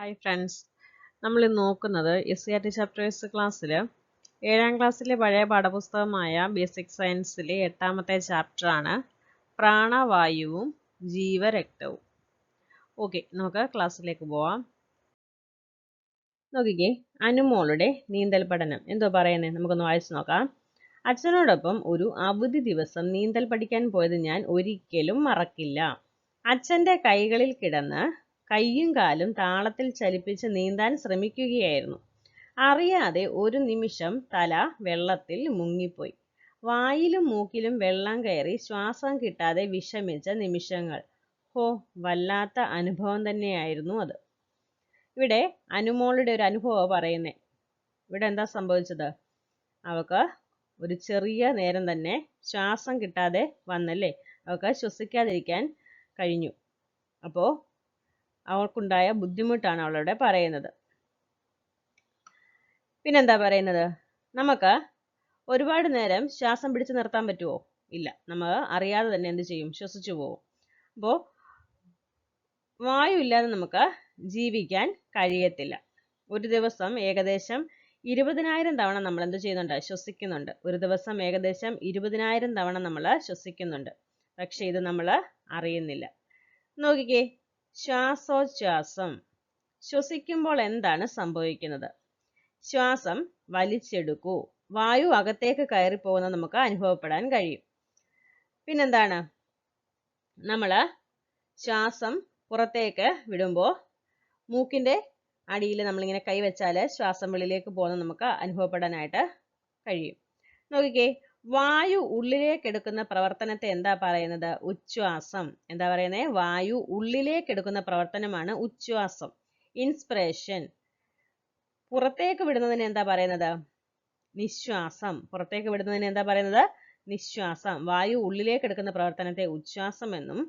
Hi friends, നമ്മൾ ഇന്ന് നോക്കുന്നത് SCERT ചാപ്റ്റേഴ്സ് ക്ലാസ്സിൽ 7ാം ക്ലാസ്സിലെ പഴയ പാഠപുസ്തകമായ ബേസിക് സയൻസിലെ 8ാമത്തെ ചാപ്റ്ററാണ് പ്രാണവായുവും ജീവരക്തവും. ഓക്കെ, നമുക്ക് ക്ലാസ്സിലേക്ക് പോവാം. നോക്കിക്കേ, അനുമോളുടെ നീന്തൽ പഠനം എന്തോ പറയുന്നത് നമുക്കൊന്ന് വായിച്ചു നോക്കാം. അച്ഛനോടൊപ്പം ഒരു അവധി ദിവസം നീന്തൽ പഠിക്കാൻ പോയത് ഞാൻ ഒരിക്കലും മറക്കില്ല. അച്ഛൻ്റെ കൈകളിൽ കിടന്ന് കൈയും കാലും താളത്തിൽ ചലിപ്പിച്ച് നീന്താൻ ശ്രമിക്കുകയായിരുന്നു. അറിയാതെ ഒരു നിമിഷം തല വെള്ളത്തിൽ മുങ്ങിപ്പോയി. വായിലും മൂക്കിലും വെള്ളം കയറി ശ്വാസം കിട്ടാതെ വിഷമിച്ച നിമിഷങ്ങൾ. ഹോ, വല്ലാത്ത അനുഭവം തന്നെയായിരുന്നു അത്. ഇവിടെ അനുമോളുടെ ഒരു അനുഭവം പറയുന്നേ. ഇവിടെ എന്താ സംഭവിച്ചത്? അവൾക്ക് ഒരു ചെറിയ നേരം തന്നെ ശ്വാസം കിട്ടാതെ വന്നല്ലേ, അവൾക്ക് ശ്വസിക്കാതിരിക്കാൻ കഴിഞ്ഞു. അപ്പോൾ അവൾക്കുണ്ടായ ബുദ്ധിമുട്ടാണ് അവളവിടെ പറയുന്നത്. പിന്നെന്താ പറയുന്നത്? നമുക്ക് ഒരുപാട് നേരം ശ്വാസം പിടിച്ചു നിർത്താൻ പറ്റുമോ? ഇല്ല, നമ്മൾ അറിയാതെ തന്നെ എന്ത് ചെയ്യും? ശ്വസിച്ചു പോകും. അപ്പോൾ വായു ഇല്ലാതെ നമുക്ക് ജീവിക്കാൻ കഴിയത്തില്ല. ഒരു ദിവസം ഏകദേശം 20,000 തവണ നമ്മൾ എന്ത് ചെയ്യുന്നുണ്ട്? ശ്വസിക്കുന്നുണ്ട്. ഒരു ദിവസം ഏകദേശം 20,000 തവണ നമ്മൾ ശ്വസിക്കുന്നുണ്ട്. പക്ഷെ ഇത് നമ്മൾ അറിയുന്നില്ല. നോക്കിക്കേ, ശ്വാസോച്ഛ്വാസം. ശ്വസിക്കുമ്പോൾ എന്താണ് സംഭവിക്കുന്നത്? ശ്വാസം വലിച്ചെടുക്കൂ. വായു അകത്തേക്ക് കയറി പോകുന്നത് നമുക്ക് അനുഭവപ്പെടാൻ കഴിയും. പിന്നെന്താണ്? നമ്മൾ ശ്വാസം പുറത്തേക്ക് വിടുമ്പോൾ മൂക്കിൻ്റെ അടിയിൽ നമ്മളിങ്ങനെ കൈവച്ചാൽ ശ്വാസം വെളിയിലേക്ക് പോകുന്നത് നമുക്ക് അനുഭവപ്പെടാനായിട്ട് കഴിയും. നോക്കിക്കേ, വായു ഉള്ളിലേക്ക് എടുക്കുന്ന പ്രവർത്തനത്തെ എന്താ പറയുന്നത്? ഉച്ഛ്വാസം. എന്താ പറയുന്നത്? വായു ഉള്ളിലേക്ക് എടുക്കുന്ന പ്രവർത്തനമാണ് ഉച്ഛ്വാസം. ഇൻസ്പിറേഷൻ. പുറത്തേക്ക് വിടുന്നതിന് എന്താ പറയുന്നത്? നിശ്വാസം. പുറത്തേക്ക് വിടുന്നതിന് എന്താ പറയുന്നത്? നിശ്വാസം. വായു ഉള്ളിലേക്ക് എടുക്കുന്ന പ്രവർത്തനത്തെ ഉച്ഛ്വാസം എന്നും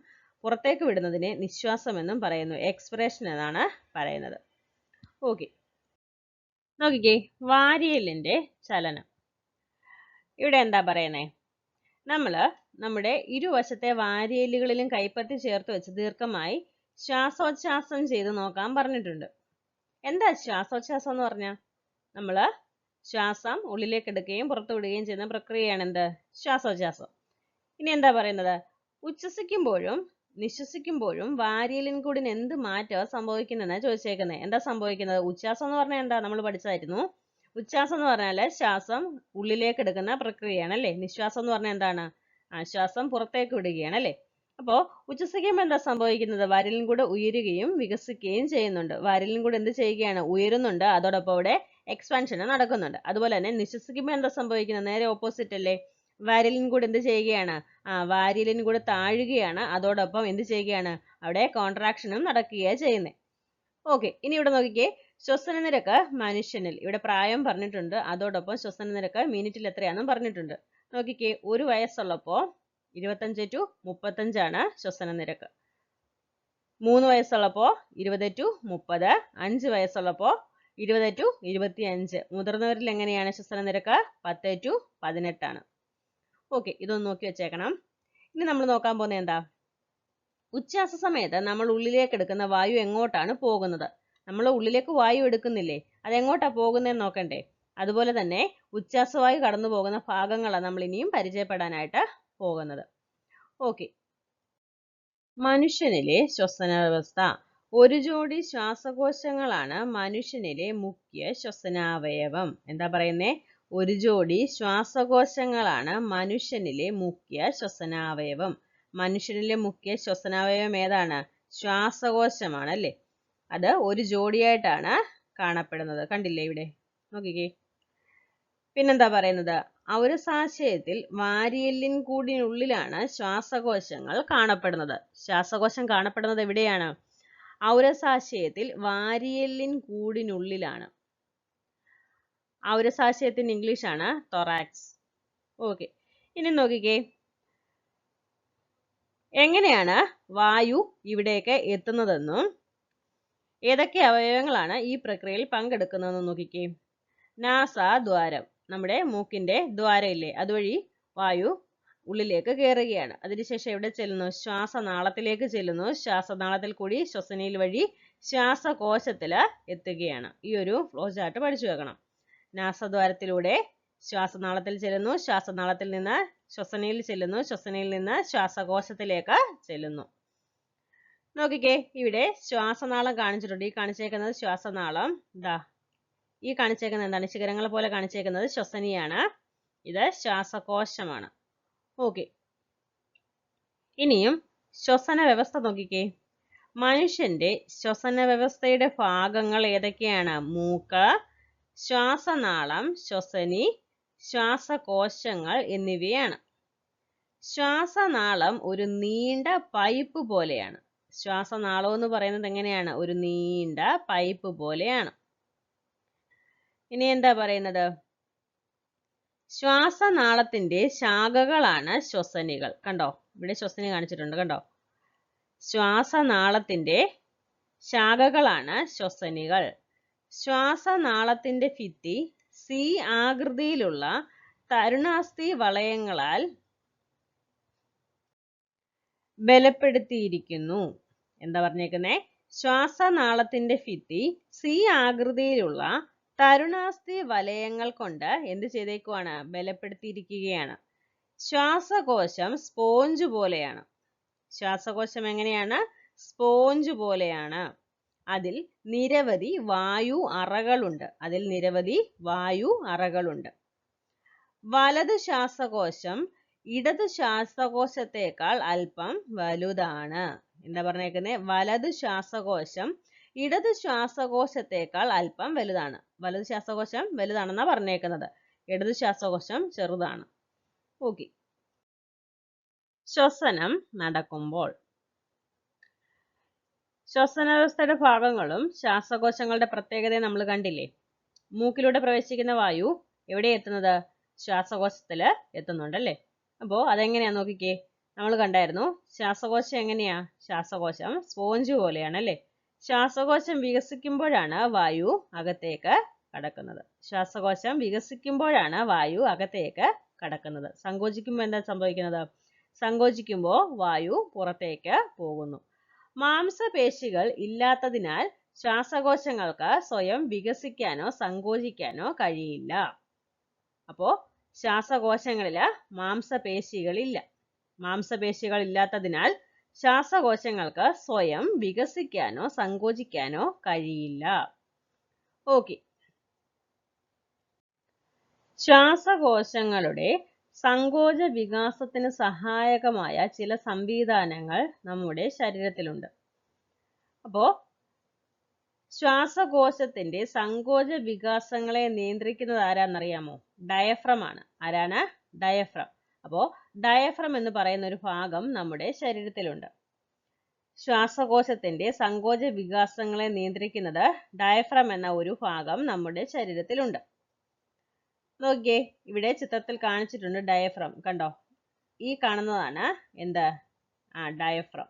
പുറത്തേക്ക് വിടുന്നതിനെ നിശ്വാസം എന്നും പറയുന്നു. എക്സ്പിറേഷൻ എന്നാണ് പറയുന്നത്. ഓക്കെ, നോക്കിക്കേ, വാരിയലിൻ്റെ ചലനം. ഇവിടെ എന്താ പറയുന്നേ? നമ്മൾ നമ്മുടെ ഇരുവശത്തെ വാരിയലുകളിലും കൈപ്പത്തി ചേർത്ത് വെച്ച് ദീർഘമായി ശ്വാസോച്ഛ്വാസം ചെയ്ത് നോക്കാൻ പറഞ്ഞിട്ടുണ്ട്. എന്താ ശ്വാസോച്ഛ്വാസം എന്ന് പറഞ്ഞാൽ? നമ്മൾ ശ്വാസം ഉള്ളിലേക്ക് എടുക്കുകയും പുറത്തു വിടുകയും ചെയ്യുന്ന പ്രക്രിയയാണ് എന്ത്? ശ്വാസോച്ഛ്വാസം. ഇനി എന്താ പറയുന്നത്? ഉച്ഛ്വസിക്കുമ്പോഴും നിശ്വസിക്കുമ്പോഴും വാരിയലിൻ കൂടിന് എന്ത് മാറ്റമാണ് സംഭവിക്കുന്നതെന്നാണ് ചോദിച്ചേക്കുന്നത്. എന്താ സംഭവിക്കുന്നത്? ഉച്ഛ്വാസം എന്ന് പറഞ്ഞാൽ എന്താ? നമ്മൾ പഠിച്ചതായിരുന്നു. ഉച്ഛ്വാസം എന്ന് പറഞ്ഞാൽ ശ്വാസം ഉള്ളിലേക്ക് എടുക്കുന്ന പ്രക്രിയയാണ് അല്ലേ. നിശ്വാസം എന്ന് പറഞ്ഞാൽ എന്താണ്? ശ്വാസം പുറത്തേക്ക് വിടുകയാണ് അല്ലേ. അപ്പോൾ ഉച്ഛ്വസിക്കുമ്പോൾ എന്താ സംഭവിക്കുന്നത്? വാരിയലിൻ കൂടെ ഉയരുകയും വികസിക്കുകയും ചെയ്യുന്നുണ്ട്. വാരിയലിൻ കൂടെ എന്ത് ചെയ്യുകയാണ്? ഉയരുന്നുണ്ട്. അതോടൊപ്പം അവിടെ എക്സ്പാൻഷൻ നടക്കുന്നുണ്ട്. അതുപോലെ തന്നെ നിശ്വസിക്കുമ്പോൾ എന്താ സംഭവിക്കുന്നത്? നേരെ ഓപ്പോസിറ്റ് അല്ലേ. വാരിയലിൻ കൂടെ എന്ത് ചെയ്യുകയാണ്? വാരിയലിൻ കൂടെ താഴുകയാണ്. അതോടൊപ്പം എന്ത് ചെയ്യുകയാണ്? അവിടെ കോൺട്രാക്ഷനും നടക്കുകയാണ് ചെയ്യുന്നത്. ഓക്കെ, ഇനി ഇവിടെ നോക്കിക്കേ, ശ്വസന നിരക്ക് മനുഷ്യനിൽ. ഇവിടെ പ്രായം പറഞ്ഞിട്ടുണ്ട്. അതോടൊപ്പം ശ്വസന നിരക്ക് മിനിറ്റിൽ എത്രയാണെന്നും പറഞ്ഞിട്ടുണ്ട്. നോക്കിക്കേ, 1 വയസ്സുള്ളപ്പോൾ 25 to 35 ശ്വസന നിരക്ക്. 3 വയസ്സുള്ളപ്പോൾ 20 to 30. 5 വയസ്സുള്ളപ്പോൾ 20 to 25. മുതിർന്നവരിൽ എങ്ങനെയാണ് ശ്വസന നിരക്ക്? 10 to 18. ഓക്കെ, ഇതൊന്ന് നോക്കി വെച്ചേക്കണം. ഇനി നമ്മൾ നോക്കാൻ പോകുന്നത് എന്താ? ഉച്ഛ്വാസ സമയത്ത് നമ്മൾ ഉള്ളിലേക്ക് എടുക്കുന്ന വായു എങ്ങോട്ടാണ് പോകുന്നത്? നമ്മൾ ഉള്ളിലേക്ക് വായു എടുക്കുന്നില്ലേ, അതെങ്ങോട്ടാണ് പോകുന്നതെന്ന് നോക്കണ്ടേ? അതുപോലെ തന്നെ ഉച്ഛ്വാസവായു കടന്നു പോകുന്ന ഭാഗങ്ങളാണ് നമ്മൾ ഇനിയും പരിചയപ്പെടാനായിട്ട് പോകുന്നത്. ഓക്കെ, മനുഷ്യനിലെ ശ്വസന വ്യവസ്ഥ. ഒരു ജോഡി ശ്വാസകോശങ്ങളാണ് മനുഷ്യനിലെ മുഖ്യ ശ്വസനാവയവം. എന്താ പറയുന്നേ? ഒരു ജോഡി ശ്വാസകോശങ്ങളാണ് മനുഷ്യനിലെ മുഖ്യ ശ്വസനാവയവം. മനുഷ്യനിലെ മുഖ്യ ശ്വസനാവയവം ഏതാണ്? ശ്വാസകോശമാണ് അല്ലേ. അത് ഒരു ജോഡിയായിട്ടാണ് കാണപ്പെടുന്നത്. കണ്ടില്ലേ ഇവിടെ? നോക്കിക്കേ. പിന്നെന്താ പറയുന്നത്? ഔരസാശയത്തിൽ വാരിയലിൻ കൂടിനുള്ളിലാണ് ശ്വാസകോശങ്ങൾ കാണപ്പെടുന്നത്. ശ്വാസകോശം കാണപ്പെടുന്നത് എവിടെയാണ്? ഔരസാശയത്തിൽ വാരിയലിൻ കൂടിനുള്ളിലാണ്. ഔരസാശയത്തിന് ഇംഗ്ലീഷാണ് തൊറാക്സ്. ഓക്കെ, ഇനി നോക്കിക്കേ, എങ്ങനെയാണ് വായു ഇവിടേക്ക് എത്തുന്നതെന്നും ഏതൊക്കെ അവയവങ്ങളാണ് ഈ പ്രക്രിയയിൽ പങ്കെടുക്കുന്നതെന്നും നോക്കിക്കേ. നാസാദ്വാരം, നമ്മുടെ മൂക്കിന്റെ ദ്വാരം ഇല്ലേ, അതുവഴി വായു ഉള്ളിലേക്ക് കയറുകയാണ്. അതിനുശേഷം എവിടെ ചെല്ലുന്നു? ശ്വാസനാളത്തിലേക്ക് ചെല്ലുന്നു. ശ്വാസനാളത്തിൽ കൂടി ശ്വസനയിൽ വഴി ശ്വാസകോശത്തിൽ എത്തുകയാണ്. ഈ ഒരു ഫ്ലോ ചാർട്ട് പഠിച്ചു വെക്കണം. നാസദ്വാരത്തിലൂടെ ശ്വാസനാളത്തിൽ ചെല്ലുന്നു, ശ്വാസനാളത്തിൽ നിന്ന് ശ്വസനയിൽ ചെല്ലുന്നു, ശ്വസനയിൽ നിന്ന് ശ്വാസകോശത്തിലേക്ക് ചെല്ലുന്നു. നോക്കിക്കേ, ഇവിടെ ശ്വാസനാളം കാണിച്ചിട്ടുണ്ട്. ഈ കാണിച്ചേക്കുന്നത് ശ്വാസനാളം. ഈ കാണിച്ചേക്കുന്നത് എന്താണ്? ശിഖരങ്ങൾ പോലെ കാണിച്ചേക്കുന്നത് ശ്വസനിയാണ്. ഇത് ശ്വാസകോശമാണ്. ഓക്കെ, ഇനിയും ശ്വസന വ്യവസ്ഥ നോക്കിക്കേ. മനുഷ്യന്റെ ശ്വസന വ്യവസ്ഥയുടെ ഭാഗങ്ങൾ ഏതൊക്കെയാണ്? മൂക്ക്, ശ്വാസനാളം, ശ്വസനി, ശ്വാസകോശങ്ങൾ എന്നിവയാണ്. ശ്വാസനാളം ഒരു നീണ്ട പൈപ്പ് പോലെയാണ്. ശ്വാസനാളം എന്ന് പറയുന്നത് എങ്ങനെയാണ്? ഒരു നീണ്ട പൈപ്പ് പോലെയാണ്. ഇനി എന്താ പറയുന്നത്? ശ്വാസനാളത്തിന്റെ ശാഖകളാണ് ശ്വസനികൾ. കണ്ടോ, ഇവിടെ ശ്വസനി കാണിച്ചിട്ടുണ്ട്. കണ്ടോ, ശ്വാസനാളത്തിന്റെ ശാഖകളാണ് ശ്വസനികൾ. ശ്വാസനാളത്തിന്റെ ഭിത്തി സി ആകൃതിയിലുള്ള തരുണാസ്ഥി വളയങ്ങളാൽ ബലപ്പെടുത്തിയിരിക്കുന്നു. എന്താ പറഞ്ഞേക്കുന്നേ? ശ്വാസനാളത്തിന്റെ ഭിത്തി സി ആകൃതിയിലുള്ള തരുണാസ്ഥി വലയങ്ങൾ കൊണ്ട് എന്ത് ചെയ്തേക്കുവാണ്? ബലപ്പെടുത്തിയിരിക്കുകയാണ്. ശ്വാസകോശം സ്പോഞ്ച് പോലെയാണ്. ശ്വാസകോശം എങ്ങനെയാണ്? സ്പോഞ്ച് പോലെയാണ്. അതിൽ നിരവധി വായു അറകളുണ്ട്. വലത് ശ്വാസകോശം ഇടത് ശ്വാസകോശത്തേക്കാൾ അല്പം വലുതാണ്. എന്താ പറഞ്ഞേക്കുന്നത്? വലത് ശ്വാസകോശം ഇടത് ശ്വാസകോശത്തേക്കാൾ അല്പം വലുതാണ്. വലത് ശ്വാസകോശം വലുതാണെന്നാ പറഞ്ഞേക്കുന്നത്. ഇടത് ശ്വാസകോശം ചെറുതാണ്. ഓക്കെ, ശ്വസനം നടക്കുമ്പോൾ ശ്വസന വ്യവസ്ഥയുടെ ഭാഗങ്ങളും ശ്വാസകോശങ്ങളുടെ പ്രത്യേകതയും നമ്മൾ കണ്ടില്ലേ? മൂക്കിലൂടെ പ്രവേശിക്കുന്ന വായു എവിടെ എത്തുന്നത്? ശ്വാസകോശത്തില് എത്തുന്നുണ്ടല്ലേ? അപ്പോൾ അതെങ്ങനെയാ നോക്കിക്കേ. നമ്മൾ കണ്ടായിരുന്നു ശ്വാസകോശം എങ്ങനെയാ? ശ്വാസകോശം സ്പോഞ്ച് പോലെയാണ് അല്ലേ? ശ്വാസകോശം വികസിക്കുമ്പോഴാണ് വായു അകത്തേക്ക് കടക്കുന്നത്. ശ്വാസകോശം വികസിക്കുമ്പോഴാണ് വായു അകത്തേക്ക് കടക്കുന്നത്. സങ്കോചിക്കുമ്പോൾ എന്താ സംഭവിക്കുന്നത്? സങ്കോചിക്കുമ്പോൾ വായു പുറത്തേക്ക് പോകുന്നു. മാംസപേശികൾ ഇല്ലാത്തതിനാൽ ശ്വാസകോശങ്ങൾക്ക് സ്വയം വികസിക്കാനോ സങ്കോചിക്കാനോ കഴിയില്ല. അപ്പോ ശ്വാസകോശങ്ങളില് മാംസപേശികളില്ല. മാംസപേശികൾ ഇല്ലാത്തതിനാൽ ശ്വാസകോശങ്ങൾക്ക് സ്വയം വികസിക്കാനോ സങ്കോചിക്കാനോ കഴിയില്ല. ഓക്കെ, ശ്വാസകോശങ്ങളുടെ സങ്കോച വികാസത്തിന് സഹായകമായ ചില സംവിധാനങ്ങൾ നമ്മുടെ ശരീരത്തിലുണ്ട്. അപ്പോ ശ്വാസകോശത്തിന്റെ സങ്കോച വികാസങ്ങളെ നിയന്ത്രിക്കുന്നത് ആരാന്നറിയാമോ? ഡയഫ്രം ആണ്. ആരാണ്? ഡയഫ്രം. അപ്പോ ഡയഫ്രം എന്ന് പറയുന്ന ഒരു ഭാഗം നമ്മുടെ ശരീരത്തിലുണ്ട്. ശ്വാസകോശത്തിന്റെ സങ്കോച വികാസങ്ങളെ നിയന്ത്രിക്കുന്നത് ഡയഫ്രം എന്ന ഒരു ഭാഗം നമ്മുടെ ശരീരത്തിലുണ്ട്. നോക്കിയേ, ഇവിടെ ചിത്രത്തിൽ കാണിച്ചിട്ടുണ്ട് ഡയഫ്രം. കണ്ടോ, ഈ കാണുന്നതാണ് എന്ത്? ഡയഫ്രം.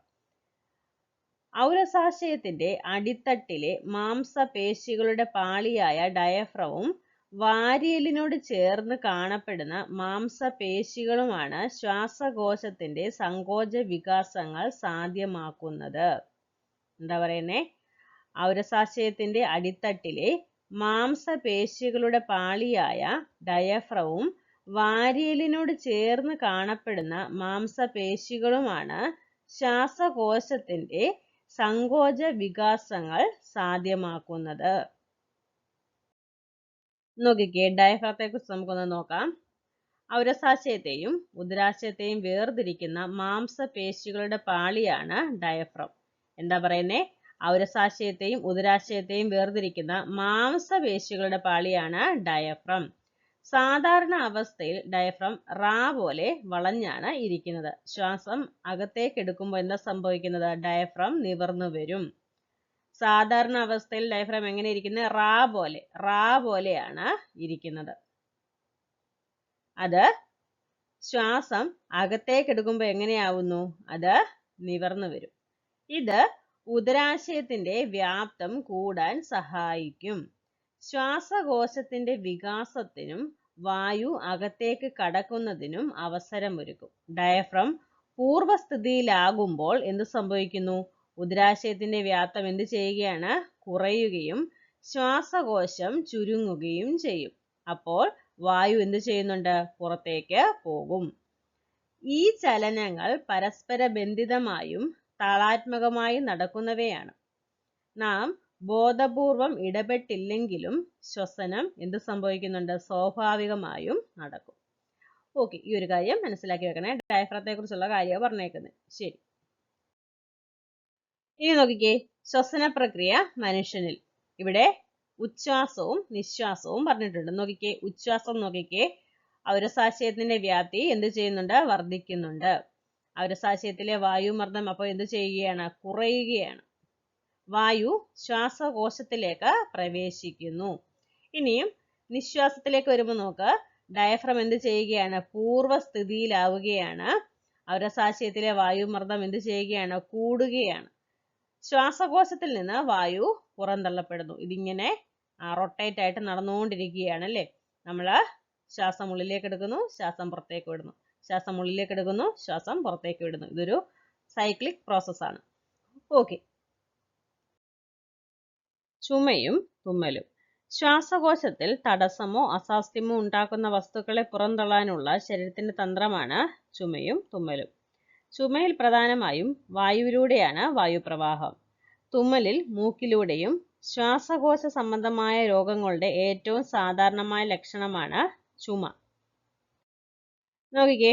ഔരസാശയത്തിന്റെ അടിത്തട്ടിലെ മാംസപേശികളുടെ പാളിയായ ഡയഫ്രവും വാരിയലിനോട് ചേർന്ന് കാണപ്പെടുന്ന മാംസപേശികളുമാണ് ശ്വാസകോശത്തിന്റെ സങ്കോച വികാസങ്ങൾ സാധ്യമാക്കുന്നത്. എന്താ പറയുന്നേ? ഔരസാശയത്തിന്റെ അടിത്തട്ടിലെ മാംസപേശികളുടെ പാളിയായ ഡയഫ്രവും വാരിയലിനോട് ചേർന്ന് കാണപ്പെടുന്ന മാംസപേശികളുമാണ് ശ്വാസകോശത്തിന്റെ സങ്കോച വികാസങ്ങൾ സാധ്യമാക്കുന്നത്. നോക്കിക്കേ, ഡയഫ്രത്തെ കുറിച്ച് നമുക്കൊന്ന് നോക്കാം. ഔരസാശയത്തെയും ഉദരാശയത്തെയും വേർതിരിക്കുന്ന മാംസപേശികളുടെ പാളിയാണ് ഡയഫ്രം. എന്താ പറയുന്നേ? ഔരസാശയത്തെയും ഉദരാശയത്തെയും വേർതിരിക്കുന്ന മാംസപേശികളുടെ പാളിയാണ് ഡയഫ്രം. സാധാരണ അവസ്ഥയിൽ ഡയഫ്രം റാ പോലെ വളഞ്ഞാണ് ഇരിക്കുന്നത്. ശ്വാസം അകത്തേക്ക് എടുക്കുമ്പോൾ എന്താ സംഭവിക്കുന്നത്? ഡയഫ്രം നിവർന്നു വരും. സാധാരണ അവസ്ഥയിൽ ഡയഫ്രം എങ്ങനെ ഇരിക്കുന്നത്? റാ പോലെയാണ് ഇരിക്കുന്നത്. അത് ശ്വാസം അകത്തേക്ക് എടുക്കുമ്പോൾ എങ്ങനെയാവുന്നു? അത് നിവർന്നു വരും. ഇത് ഉദരാശയത്തിന്റെ വ്യാപ്തം കൂടാൻ സഹായിക്കും. ശ്വാസകോശത്തിന്റെ വികാസത്തിനും വായു അകത്തേക്ക് കടക്കുന്നതിനും അവസരമൊരുക്കും. ഡയഫ്രം പൂർവ്വസ്ഥിതിയിലാകുമ്പോൾ എന്ത് സംഭവിക്കുന്നു? ഉദരാശയത്തിന്റെ വ്യാപ്തം എന്ത് ചെയ്യുകയാണ്? കുറയുകയും ശ്വാസകോശം ചുരുങ്ങുകയും ചെയ്യും. അപ്പോൾ വായു എന്ത് ചെയ്യുന്നുണ്ട്? പുറത്തേക്ക് പോകും. ഈ ചലനങ്ങൾ പരസ്പര ബന്ധിതമായും താളാത്മകമായും നടക്കുന്നവയാണ്. നാം ബോധപൂർവം ഇടപെട്ടില്ലെങ്കിലും ശ്വസനം എന്ത് സംഭവിക്കുന്നുണ്ട്? സ്വാഭാവികമായും നടക്കും. ഓക്കെ, ഈ ഒരു കാര്യം മനസ്സിലാക്കി വെക്കണേ. ഡയഫ്രത്തെ കുറിച്ചുള്ള കാര്യമാണ് പറഞ്ഞേക്കുന്നത്. ശരി, ഇനി നോക്കിക്കേ, ശ്വസന പ്രക്രിയ മനുഷ്യനിൽ. ഇവിടെ ഉച്ഛ്വാസവും നിശ്വാസവും പറഞ്ഞിട്ടുണ്ട്. നോക്കിക്കേ, ഉച്ഛ്വാസം നോക്കിക്കേ, ഔരസാശയത്തിന്റെ വ്യാപ്തി എന്ത് ചെയ്യുന്നുണ്ട്? വർദ്ധിക്കുന്നുണ്ട്. ഔരസാശയത്തിലെ വായുമർദ്ദം അപ്പോൾ എന്ത് ചെയ്യുകയാണ്? കുറയുകയാണ്. വായു ശ്വാസകോശത്തിലേക്ക് പ്രവേശിക്കുന്നു. ഇനിയും നിശ്വാസത്തിലേക്ക് വരുമ്പോൾ നോക്ക്, ഡയഫ്രം എന്ത് ചെയ്യുകയാണ്? പൂർവ്വസ്ഥിതിയിലാവുകയാണ്. ഔരസാശയത്തിലെ വായുമർദ്ദം എന്ത് ചെയ്യുകയാണ്? കൂടുകയാണ്. ശ്വാസകോശത്തിൽ നിന്ന് വായു പുറന്തള്ളപ്പെടുന്നു. ഇതിങ്ങനെ റൊട്ടേറ്റ് ആയിട്ട് നടന്നുകൊണ്ടിരിക്കുകയാണ് അല്ലേ? നമ്മൾ ശ്വാസം ഉള്ളിലേക്ക് എടുക്കുന്നു, ശ്വാസം പുറത്തേക്ക് വിടുന്നു, ശ്വാസം ഉള്ളിലേക്ക് എടുക്കുന്നു, ശ്വാസം പുറത്തേക്ക് വിടുന്നു. ഇതൊരു സൈക്ലിക് പ്രോസസ്സാണ്. ഓക്കെ, ചുമയും തുമ്മലും. ശ്വാസകോശത്തിൽ തടസ്സമോ അസ്വാസ്ഥ്യമോ ഉണ്ടാക്കുന്ന വസ്തുക്കളെ പുറന്തള്ളാനുള്ള ശരീരത്തിന്റെ തന്ത്രമാണ് ചുമയും തുമ്മലും. ചുമയിൽ പ്രധാനമായും വായുവിലൂടെയാണ് വായുപ്രവാഹം. തുമ്മലിൽ മൂക്കിലൂടെയും. ശ്വാസകോശ സംബന്ധമായ രോഗങ്ങളുടെ ഏറ്റവും സാധാരണമായ ലക്ഷണമാണ് ചുമ. നോക്കിക്കേ,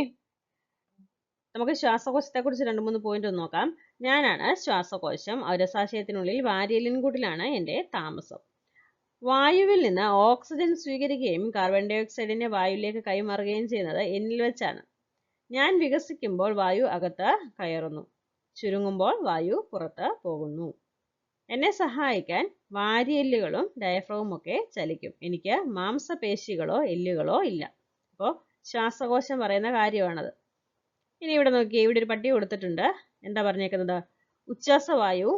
നമുക്ക് ശ്വാസകോശത്തെ കുറിച്ച് 2-3 പോയിന്റ് നോക്കാം. ഞാനാണ് ശ്വാസകോശം. ഔരസാശയത്തിനുള്ളിൽ വാരിയലിൻ കൂട്ടിലാണ് എൻ്റെ താമസം. വായുവിൽ നിന്ന് ഓക്സിജൻ സ്വീകരിക്കുകയും കാർബൺ ഡൈ ഓക്സൈഡിനെ വായുവിലേക്ക് കൈമാറുകയും ചെയ്യുന്നത് എന്നിൽ വെച്ചാണ്. ഞാൻ വികസിക്കുമ്പോൾ വായു അകത്ത് കയറുന്നു, ചുരുങ്ങുമ്പോൾ വായു പുറത്ത് പോകുന്നു. എന്നെ സഹായിക്കാൻ വാരിയെല്ലുകളും ഡയഫ്രവും ഒക്കെ ചലിക്കും. എനിക്ക് മാംസപേശികളോ എല്ലുകളോ ഇല്ല. അപ്പോൾ ശ്വാസകോശം പറയുന്ന കാര്യമാണത്. ഇനി ഇവിടെ നോക്കിയേ, ഇവിടെ ഒരു പട്ടിക കൊടുത്തിട്ടുണ്ട്. എന്താ പറഞ്ഞേക്കുന്നത്? ഉച്ഛ്വാസവായു,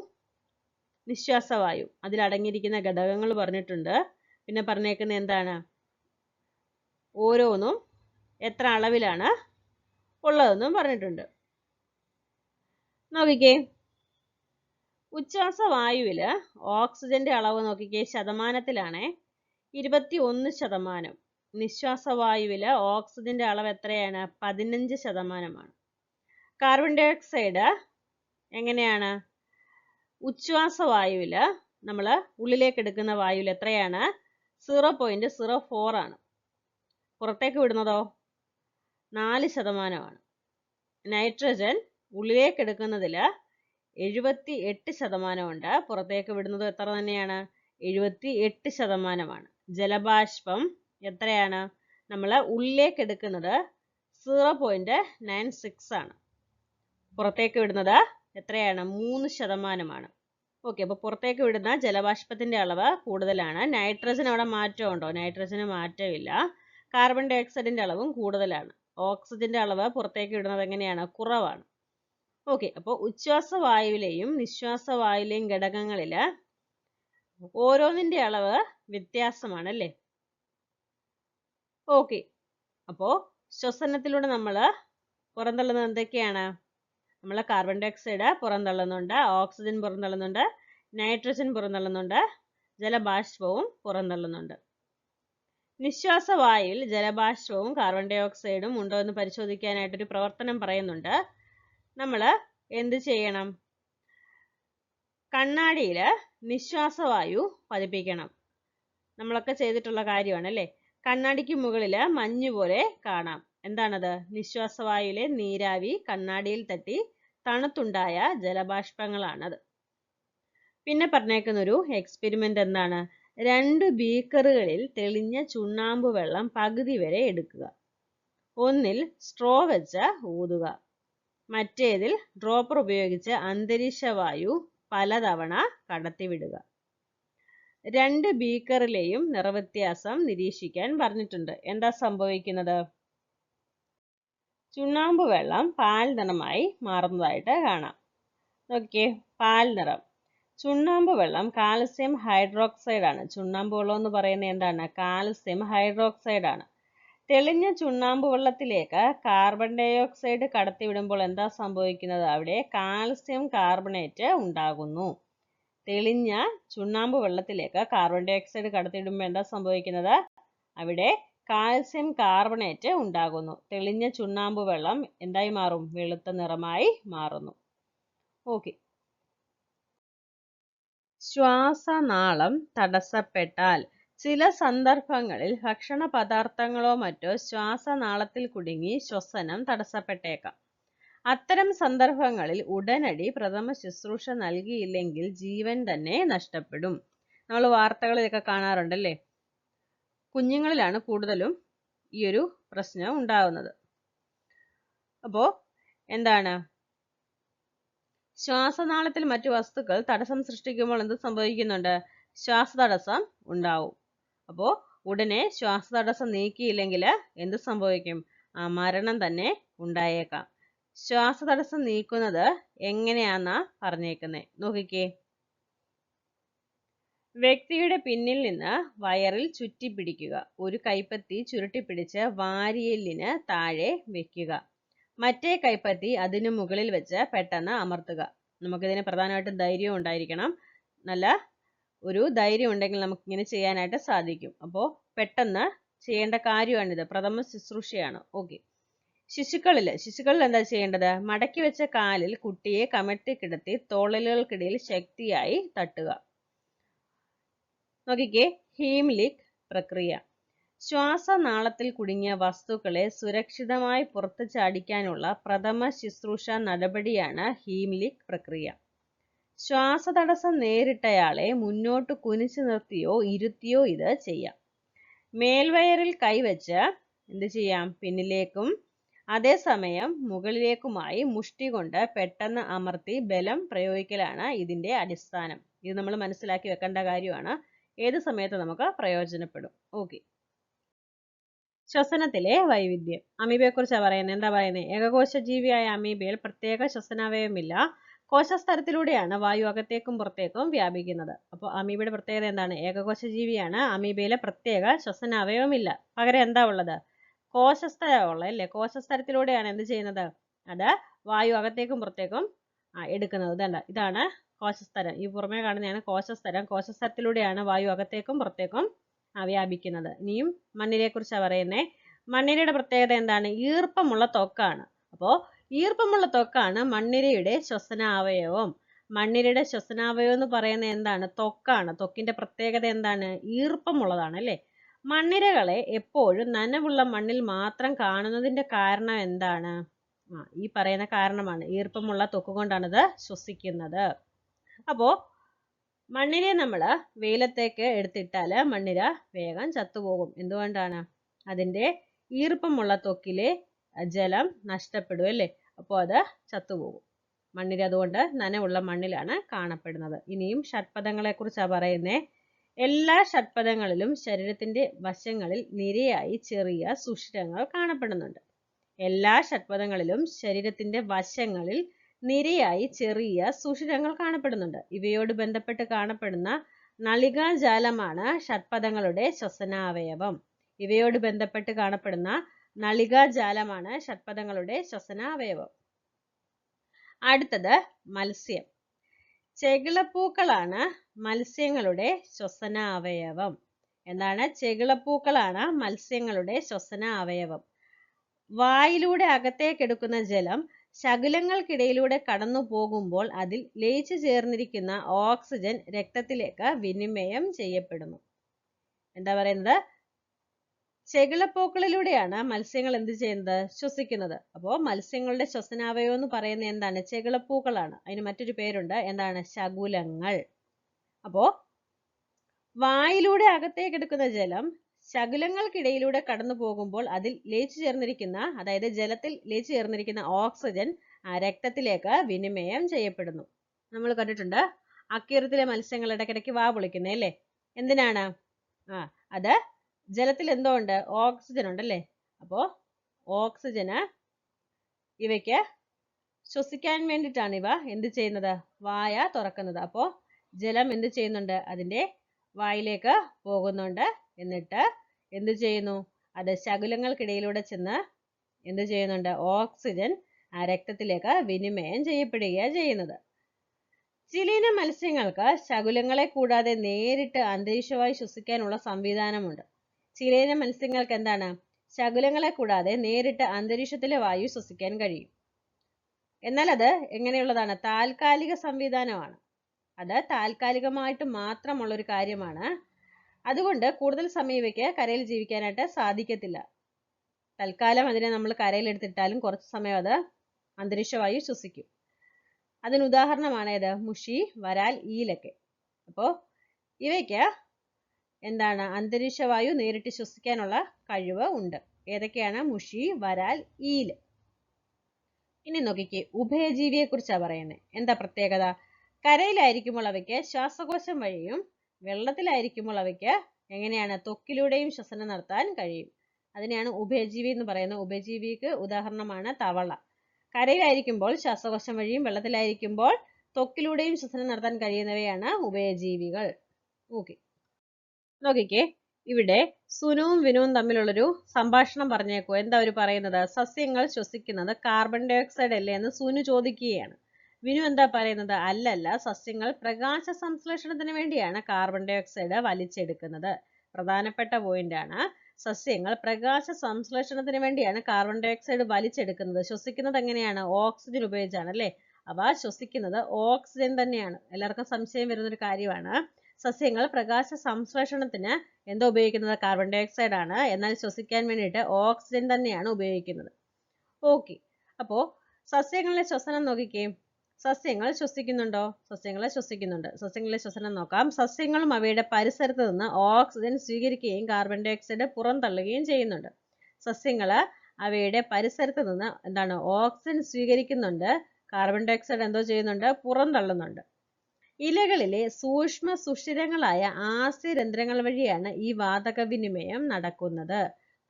നിശ്വാസവായു, അതിലടങ്ങിയിരിക്കുന്ന ഘടകങ്ങൾ പറഞ്ഞിട്ടുണ്ട്. പിന്നെ പറഞ്ഞേക്കുന്നത് എന്താണ്? ഓരോന്നും എത്ര അളവിലാണ് ഉള്ളതെന്നും പറഞ്ഞിട്ടുണ്ട്. നോക്കിക്കേ, ഉച്ഛ്വാസവായുവില് ഓക്സിജന്റെ അളവ് നോക്കിക്കേ, ശതമാനത്തിലാണ് 21%. നിശ്വാസവായുവില് ഓക്സിജന്റെ അളവ് എത്രയാണ്? 15%. കാർബൺ ഡൈ ഓക്സൈഡ് എങ്ങനെയാണ്? ഉച്ഛ്വാസവായുവില് നമ്മൾ ഉള്ളിലേക്ക് എടുക്കുന്ന വായുവിൽ എത്രയാണ്? 0.04 ആണ്. പുറത്തേക്ക് വിടുന്നതോ 4%. നൈട്രജൻ ഉള്ളിലേക്ക് എടുക്കുന്നതിൽ 78% ഉണ്ട്. പുറത്തേക്ക് വിടുന്നത് എത്ര തന്നെയാണ്? 78%. ജലബാഷ്പം എത്രയാണ്? നമ്മൾ ഉള്ളിലേക്ക് എടുക്കുന്നത് 0.96 ആണ്. പുറത്തേക്ക് വിടുന്നത് എത്രയാണ്? 3%. ഓക്കെ, അപ്പോൾ പുറത്തേക്ക് വിടുന്ന ജലബാഷ്പത്തിന്റെ അളവ് കൂടുതലാണ്. നൈട്രജൻ അവിടെ മാറ്റമുണ്ടോ? നൈട്രജന് മാറ്റമില്ല. കാർബൺ ഡൈ ഓക്സൈഡിന്റെ അളവും കൂടുതലാണ്. ഓക്സിജന്റെ അളവ് പുറത്തേക്ക് വിടുന്നത് എങ്ങനെയാണ്? കുറവാണ്. ഓക്കെ, അപ്പോൾ ഉച്ഛ്വാസവായുവിലെയും നിശ്വാസവായുവിലെയും ഘടകങ്ങളിൽ ഓരോന്നിന്റെ അളവ് വ്യത്യാസമാണ് അല്ലേ? ഓക്കെ, അപ്പോൾ ശ്വസനത്തിലൂടെ നമ്മൾ പുറന്തള്ളുന്നത് എന്തൊക്കെയാണ്? നമ്മൾ കാർബൺ ഡൈ ഓക്സൈഡ് പുറന്തള്ളുന്നുണ്ട്, ഓക്സിജൻ പുറന്തള്ളുന്നുണ്ട്, നൈട്രജൻ പുറന്തള്ളുന്നുണ്ട്, ജലബാഷ്പവും പുറന്തള്ളുന്നുണ്ട്. നിശ്വാസവായുവിൽ ജലബാഷ്പവും കാർബൺ ഡൈ ഓക്സൈഡും ഉണ്ടോ എന്ന് പരിശോധിക്കാനായിട്ടൊരു പ്രവർത്തനം പറയുന്നുണ്ട്. നമ്മൾ എന്ത് ചെയ്യണം? കണ്ണാടിയിൽ നിശ്വാസവായു പതിപ്പിക്കണം. നമ്മളൊക്കെ ചെയ്തിട്ടുള്ള കാര്യമാണ് അല്ലേ? കണ്ണാടിക്ക് മുകളിൽ മഞ്ഞ് പോലെ കാണാം. എന്താണത്? നിശ്വാസവായുവിലെ നീരാവി കണ്ണാടിയിൽ തട്ടി തണുത്തുണ്ടായ ജലബാഷ്പങ്ങളാണത്. പിന്നെ പറഞ്ഞേക്കുന്ന ഒരു എക്സ്പെരിമെന്റ് എന്താണ്? 2 ബീക്കറുകളിൽ തെളിഞ്ഞ ചുണ്ണാമ്പ് വെള്ളം പകുതി വരെ എടുക്കുക. ഒന്നിൽ സ്ട്രോ വെച്ച് ഊതുക, മറ്റേതിൽ ഡ്രോപ്പർ ഉപയോഗിച്ച് അന്തരീക്ഷവായു പലതവണ കടത്തിവിടുക. 2 ബീക്കറിലെയും നിറവ്യത്യാസം നിരീക്ഷിക്കാൻ പറഞ്ഞിട്ടുണ്ട്. എന്താ സംഭവിക്കുന്നത്? ചുണ്ണാമ്പ് വെള്ളം പാൽ നിറമായി മാറുന്നതായിട്ട് കാണാം. നോക്കിയേ, പാൽ നിറം. ചുണ്ണാമ്പ് വെള്ളം കാൽസ്യം ഹൈഡ്രോക്സൈഡ് ആണ്. ചുണ്ണാമ്പ് വെള്ളം എന്ന് പറയുന്നത് എന്താണ്? കാൽസ്യം ഹൈഡ്രോക്സൈഡ് ആണ്. തെളിഞ്ഞ ചുണ്ണാമ്പ് വെള്ളത്തിലേക്ക് കാർബൺ ഡൈ ഓക്സൈഡ് കടത്തിവിടുമ്പോൾ എന്താ സംഭവിക്കുന്നത്? അവിടെ കാൽസ്യം കാർബണേറ്റ് ഉണ്ടാകുന്നു. തെളിഞ്ഞ ചുണ്ണാമ്പ് വെള്ളത്തിലേക്ക് കാർബൺ ഡൈ ഓക്സൈഡ് കടത്തിവിടുമ്പോൾ എന്താ സംഭവിക്കുന്നത്? അവിടെ കാൽസ്യം കാർബണേറ്റ് ഉണ്ടാകുന്നു. തെളിഞ്ഞ ചുണ്ണാമ്പ് വെള്ളം എന്തായി മാറും? വെളുത്ത നിറമായി മാറുന്നു. ഓക്കെ. ശ്വാസനാളം തടസ്സപ്പെട്ടാൽ ചില സന്ദർഭങ്ങളിൽ ഭക്ഷണ പദാർത്ഥങ്ങളോ മറ്റോ ശ്വാസനാളത്തിൽ കുടുങ്ങി ശ്വസനം തടസ്സപ്പെട്ടേക്കാം. അത്തരം സന്ദർഭങ്ങളിൽ ഉടനടി പ്രഥമ ശുശ്രൂഷ നൽകിയില്ലെങ്കിൽ ജീവൻ തന്നെ നഷ്ടപ്പെടും. നമ്മൾ വാർത്തകളിലൊക്കെ കാണാറുണ്ടല്ലേ, കുഞ്ഞുങ്ങളിലാണ് കൂടുതലും ഈ ഒരു പ്രശ്നം ഉണ്ടാകുന്നത്. അപ്പോൾ എന്താണ്, ശ്വാസനാളത്തിൽ മറ്റു വസ്തുക്കൾ തടസ്സം സൃഷ്ടിക്കുമ്പോൾ എന്ത് സംഭവിക്കുന്നുണ്ട്? ശ്വാസതടസ്സം ഉണ്ടാവും. അപ്പോൾ ഉടനെ ശ്വാസതടസ്സം നീക്കിയില്ലെങ്കിൽ എന്ത് സംഭവിക്കും? മരണം തന്നെ ഉണ്ടായേക്കാം. ശ്വാസതടസ്സം നീക്കുന്നത് എങ്ങനെയാന്നാ പറഞ്ഞേക്കുന്നത്? നോക്കിക്കേ. വ്യക്തിയുടെ പിന്നിൽ നിന്ന് വയറിൽ ചുറ്റിപ്പിടിക്കുക. ഒരു കൈപ്പത്തി ചുരുട്ടിപ്പിടിച്ച് വാരിയെല്ലിന് താഴെ വെക്കുക. മറ്റേ കൈപ്പത്തി അതിനു മുകളിൽ വെച്ച് പെട്ടെന്ന് അമർത്തുക. നമുക്കിതിന് പ്രധാനമായിട്ടും ധൈര്യം ഉണ്ടായിരിക്കണം. നല്ല ഒരു ധൈര്യം ഉണ്ടെങ്കിൽ നമുക്ക് ഇങ്ങനെ ചെയ്യാനായിട്ട് സാധിക്കും. അപ്പോൾ പെട്ടെന്ന് ചെയ്യേണ്ട കാര്യമാണിത്. പ്രഥമ ശുശ്രൂഷയാണ്. ഓക്കെ. ശിശുക്കളിൽ എന്താ ചെയ്യേണ്ടത്? മടക്കി വെച്ച കാലിൽ കുട്ടിയെ കമഴ്ത്തി കിടത്തി തോളലുകൾക്കിടയിൽ ശക്തിയായി തട്ടുക. നോക്കിക്കേ, ഹീംലിക് പ്രക്രിയ. ശ്വാസനാളത്തിൽ കുടുങ്ങിയ വസ്തുക്കളെ സുരക്ഷിതമായി പുറത്തു ചാടിക്കാനുള്ള പ്രഥമ ശുശ്രൂഷ നടപടിയാണ് ഹീംലിക് പ്രക്രിയ. ശ്വാസതടസ്സം നേരിട്ടയാളെ മുന്നോട്ട് കുനിച്ചു നിർത്തിയോ ഇരുത്തിയോ ഇത് ചെയ്യാം. മേൽവയറിൽ കൈവച്ച് എന്ത് ചെയ്യാം? പിന്നിലേക്കും അതേസമയം മുകളിലേക്കുമായി മുഷ്ടി കൊണ്ട് പെട്ടെന്ന് അമർത്തി ബലം പ്രയോഗിക്കലാണ് ഇതിന്റെ അടിസ്ഥാനം. ഇത് നമ്മൾ മനസ്സിലാക്കി വെക്കേണ്ട കാര്യമാണ്. ഏത് സമയത്ത് നമുക്ക് പ്രയോജനപ്പെടും. ഓക്കെ. ശ്വസനത്തിലെ വൈവിധ്യം. അമീബയെ കുറിച്ചാണ് പറയുന്നത്. എന്താ പറയുന്നത്? ഏകകോശ ജീവിയായ അമീബയിൽ പ്രത്യേക ശ്വസനാവയവമില്ല. കോശസ്തരത്തിലൂടെയാണ് വായു അകത്തേക്കും പുറത്തേക്കും വ്യാപിക്കുന്നത്. അപ്പോൾ അമീബയുടെ പ്രത്യേകത എന്താണ്? ഏകകോശ ജീവിയാണ്. അമീബയിലെ പ്രത്യേക ശ്വസനാവയവമില്ല. പകരം എന്താ ഉള്ളത്? കോശസ്തരമുള്ളത് അല്ലേ? കോശസ്തരത്തിലൂടെയാണ് എന്ത് ചെയ്യുന്നത്? അത് വായു അകത്തേക്കും പുറത്തേക്കും എടുക്കുന്നത്. ഇതാണ് കോശസ്തരം. ഈ പുറമേ കാണുന്നതാണ് കോശസ്തരം. കോശസ്തരത്തിലൂടെയാണ് വായു അകത്തേക്കും പുറത്തേക്കും വ്യാപിക്കുന്നത്. ഇനിയും മണ്ണിരയെ കുറിച്ചാണ് പറയുന്നത്. മണ്ണിരയുടെ പ്രത്യേകത എന്താണ്? ഈർപ്പമുള്ള ത്വക്കാണ്. അപ്പോൾ ഈർപ്പമുള്ള ത്വക്കാണ് മണ്ണിരയുടെ ശ്വസനാവയവം. മണ്ണിരയുടെ ശ്വസനാവയവം എന്ന് പറയുന്നത് എന്താണ്? ത്വക്കാണ്. ത്വക്കിന്റെ പ്രത്യേകത എന്താണ്? ഈർപ്പമുള്ളതാണ് അല്ലേ? മണ്ണിരകളെ എപ്പോഴും നനവുള്ള മണ്ണിൽ മാത്രം കാണുന്നതിന്റെ കാരണം എന്താണ്? ഈ പറയുന്ന കാരണമാണ്. ഈർപ്പമുള്ള ത്വക്ക് കൊണ്ടാണിത് ശ്വസിക്കുന്നത്. അപ്പോ മണ്ണിരയെ നമ്മൾ വെയിലത്തേക്ക് എടുത്തിട്ടാല് മണ്ണിര വേഗം ചത്തുപോകും. എന്തുകൊണ്ടാണ്? അതിന്റെ ഈർപ്പമുള്ള ത്വക്കിലെ ജലം നഷ്ടപ്പെടും അല്ലേ? അപ്പോൾ അത് ചത്തുപോകും. മണ്ണിര അതുകൊണ്ട് നനവുള്ള മണ്ണിലാണ് കാണപ്പെടുന്നത്. ഇനിയും ഷഡ്പദങ്ങളെ കുറിച്ചാണ് പറയുന്നത്. എല്ലാ ഷഡ്പദങ്ങളിലും ശരീരത്തിന്റെ വശങ്ങളിൽ നിരയായി ചെറിയ സുഷിരങ്ങൾ കാണപ്പെടുന്നുണ്ട്. എല്ലാ ഷഡ്പദങ്ങളിലും ശരീരത്തിന്റെ വശങ്ങളിൽ നിരയായി ചെറിയ സുഷിരങ്ങൾ കാണപ്പെടുന്നുണ്ട്. ഇവയോട് ബന്ധപ്പെട്ട് കാണപ്പെടുന്ന നളികാജാലമാണ് ഷഡ്പദങ്ങളുടെ ശ്വസനാവയവം. ഇവയോട് ബന്ധപ്പെട്ട് കാണപ്പെടുന്ന നളികാജാലമാണ് ഷഡ്പദങ്ങളുടെ ശ്വസനാവയവം. അടുത്തത് മത്സ്യം. ചെകിളപ്പൂക്കളാണ് മത്സ്യങ്ങളുടെ ശ്വസനാവയവം. എന്താണ്? ചെകിളപ്പൂക്കളാണ് മത്സ്യങ്ങളുടെ ശ്വസനാവയവം. വായിലൂടെ അകത്തേക്കെടുക്കുന്ന ജലം ശകലങ്ങൾക്കിടയിലൂടെ കടന്നു പോകുമ്പോൾ അതിൽ ലയിച്ചു ചേർന്നിരിക്കുന്ന ഓക്സിജൻ രക്തത്തിലേക്ക് വിനിമയം ചെയ്യപ്പെടുന്നു. എന്താ പറയുന്നത്? ചെകിളപ്പൂക്കളിലൂടെയാണ് മത്സ്യങ്ങൾ എന്ത് ചെയ്യുന്നത്? ശ്വസിക്കുന്നത്. അപ്പോൾ മത്സ്യങ്ങളുടെ ശ്വസനാവയവം എന്ന് പറയുന്നത് എന്താണ്? ചെകിളപ്പൂക്കളാണ്. അതിന് മറ്റൊരു പേരുണ്ട്. എന്താണ്? ശകുലങ്ങൾ. അപ്പോ വായിലൂടെ അകത്തേക്കെടുക്കുന്ന ജലം ശകുലങ്ങൾക്കിടയിലൂടെ കടന്നു പോകുമ്പോൾ അതിൽ ലയിച്ചു ചേർന്നിരിക്കുന്ന, അതായത് ജലത്തിൽ ലയിച്ചു ചേർന്നിരിക്കുന്ന ഓക്സിജൻ രക്തത്തിലേക്ക് വിനിമയം ചെയ്യപ്പെടുന്നു. നമ്മൾ കണ്ടിട്ടുണ്ട് അക്വേറിയത്തിലെ മത്സ്യങ്ങൾ ഇടയ്ക്കിടയ്ക്ക് വാ പൊളിക്കുന്നേ അല്ലേ? എന്തിനാണ്? അത് ജലത്തിൽ എന്തോ ഉണ്ട്? ഓക്സിജൻ ഉണ്ടല്ലേ? അപ്പോൾ ഓക്സിജന് ഇവയ്ക്ക് ശ്വസിക്കാൻ വേണ്ടിയിട്ടാണ് ഇവ എന്ത് ചെയ്യുന്നത്? വായ തുറക്കുന്നത്. അപ്പോൾ ജലം എന്ത് ചെയ്യുന്നുണ്ട്? അതിന്റെ വായിലേക്ക് പോകുന്നുണ്ട്. എന്നിട്ട് എന്ത് ചെയ്യുന്നു? അത് ശകുലങ്ങൾക്കിടയിലൂടെ ചെന്ന് എന്ത് ചെയ്യുന്നുണ്ട്? ഓക്സിജൻ രക്തത്തിലേക്ക് വിനിമയം ചെയ്യപ്പെടുകയാണ് ചെയ്യുന്നത്. ചിലയിനം മത്സ്യങ്ങൾക്ക് ശകുലങ്ങളെ കൂടാതെ നേരിട്ട് അന്തരീക്ഷവായു ശ്വസിക്കാനുള്ള സംവിധാനമുണ്ട്. ചിലയിനം മത്സ്യങ്ങൾക്ക് എന്താണ്? ശകുലങ്ങളെ കൂടാതെ നേരിട്ട് അന്തരീക്ഷത്തിലെ വായു ശ്വസിക്കാൻ കഴിയും. എന്നാൽ അത് എങ്ങനെയുള്ളതാണ്? താൽക്കാലിക സംവിധാനമാണ്. അത് താൽക്കാലികമായിട്ട് മാത്രമുള്ള ഒരു കാര്യമാണ്. അതുകൊണ്ട് കൂടുതൽ സമയം ഇവയ്ക്ക് കരയിൽ ജീവിക്കാനായിട്ട് സാധിക്കത്തില്ല. തൽക്കാലം അതിനെ നമ്മൾ കരയിലെടുത്തിട്ടാലും കുറച്ച് സമയം അത് അന്തരീക്ഷവായു ശ്വസിക്കും. അതിന് ഉദാഹരണമാണ് ഏത്? മുഷി, വരാൽ, ഈലൊക്കെ. അപ്പോൾ ഇവയ്ക്ക് എന്താണ്? അന്തരീക്ഷവായു നേരിട്ട് ശ്വസിക്കാനുള്ള കഴിവ് ഉണ്ട്. ഏതൊക്കെയാണ്? മുഷി, വരാൽ, ഈല്. ഇനി നോക്കിക്കേ, ഉഭയജീവിയെ കുറിച്ചാണ് പറയുന്നത്. എന്താ പ്രത്യേകത? കരയിലായിരിക്കുമ്പോൾ അവയ്ക്ക് ശ്വാസകോശം വഴിയും വെള്ളത്തിലായിരിക്കുമ്പോൾ അവയ്ക്ക് എങ്ങനെയാണ്? ത്വക്കിലൂടെയും ശ്വസനം നടത്താൻ കഴിയും. അതിനെയാണ് ഉഭയജീവി എന്ന് പറയുന്നത്. ഉഭയജീവിക്ക് ഉദാഹരണമാണ് തവള. കരയിലായിരിക്കുമ്പോൾ ശ്വാസകോശം വഴിയും വെള്ളത്തിലായിരിക്കുമ്പോൾ ത്വക്കിലൂടെയും ശ്വസനം നടത്താൻ കഴിയുന്നവയാണ് ഉഭയജീവികൾ. ഓക്കെ, നോക്കിക്കേ, ഇവിടെ സുനുവും വിനുവും തമ്മിലുള്ളൊരു സംഭാഷണം പറഞ്ഞേക്കോ. എന്താ അവർ പറയുന്നത്? സസ്യങ്ങൾ ശ്വസിക്കുന്നത് കാർബൺ ഡൈ ഓക്സൈഡ് അല്ലേ എന്ന് സുനു ചോദിക്കുകയാണ്. വിനു എന്താ പറയുന്നത്? അല്ലല്ല, സസ്യങ്ങൾ പ്രകാശ സംശ്ലേഷണത്തിന് വേണ്ടിയാണ് കാർബൺ ഡൈ ഓക്സൈഡ് വലിച്ചെടുക്കുന്നത്. പ്രധാനപ്പെട്ട പോയിന്റ് ആണ്. സസ്യങ്ങൾ പ്രകാശ സംശ്ലേഷണത്തിന് വേണ്ടിയാണ് കാർബൺ ഡൈ ഓക്സൈഡ് വലിച്ചെടുക്കുന്നത്. ശ്വസിക്കുന്നത് എങ്ങനെയാണ്? ഓക്സിജൻ ഉപയോഗിച്ചാണ് അല്ലേ? അവ ശ്വസിക്കുന്നത് ഓക്സിജൻ തന്നെയാണ്. എല്ലാവർക്കും സംശയം വരുന്നൊരു കാര്യമാണ്. സസ്യങ്ങൾ പ്രകാശ സംശ്ലേഷണത്തിന് എന്താ ഉപയോഗിക്കുന്നത്? കാർബൺ ഡൈ ഓക്സൈഡ് ആണ്. എന്നാൽ ശ്വസിക്കാൻ വേണ്ടിയിട്ട് ഓക്സിജൻ തന്നെയാണ് ഉപയോഗിക്കുന്നത്. ഓക്കെ, അപ്പോൾ സസ്യങ്ങളിലെ ശ്വസനം നോക്കിക്കേ. സസ്യങ്ങൾ ശ്വസിക്കുന്നുണ്ടോ? സസ്യങ്ങളെ ശ്വസിക്കുന്നുണ്ട്. സസ്യങ്ങളിലെ ശ്വസനം നോക്കാം. സസ്യങ്ങളും അവയുടെ പരിസരത്ത് നിന്ന് ഓക്സിജൻ സ്വീകരിക്കുകയും കാർബൺ ഡൈ ഓക്സൈഡ് പുറന്തള്ളുകയും ചെയ്യുന്നുണ്ട്. സസ്യങ്ങള് അവയുടെ പരിസരത്ത് നിന്ന് എന്താണ്? ഓക്സിജൻ സ്വീകരിക്കുന്നുണ്ട്. കാർബൺ ഡൈ ഓക്സൈഡ് എന്തോ ചെയ്യുന്നുണ്ട്? പുറന്തള്ളുന്നുണ്ട്. ഇലകളിലെ സൂക്ഷ്മ സുഷിരങ്ങളായ ആസ്യരന്ധ്രങ്ങൾ വഴിയാണ് ഈ വാതക വിനിമയം നടക്കുന്നത്.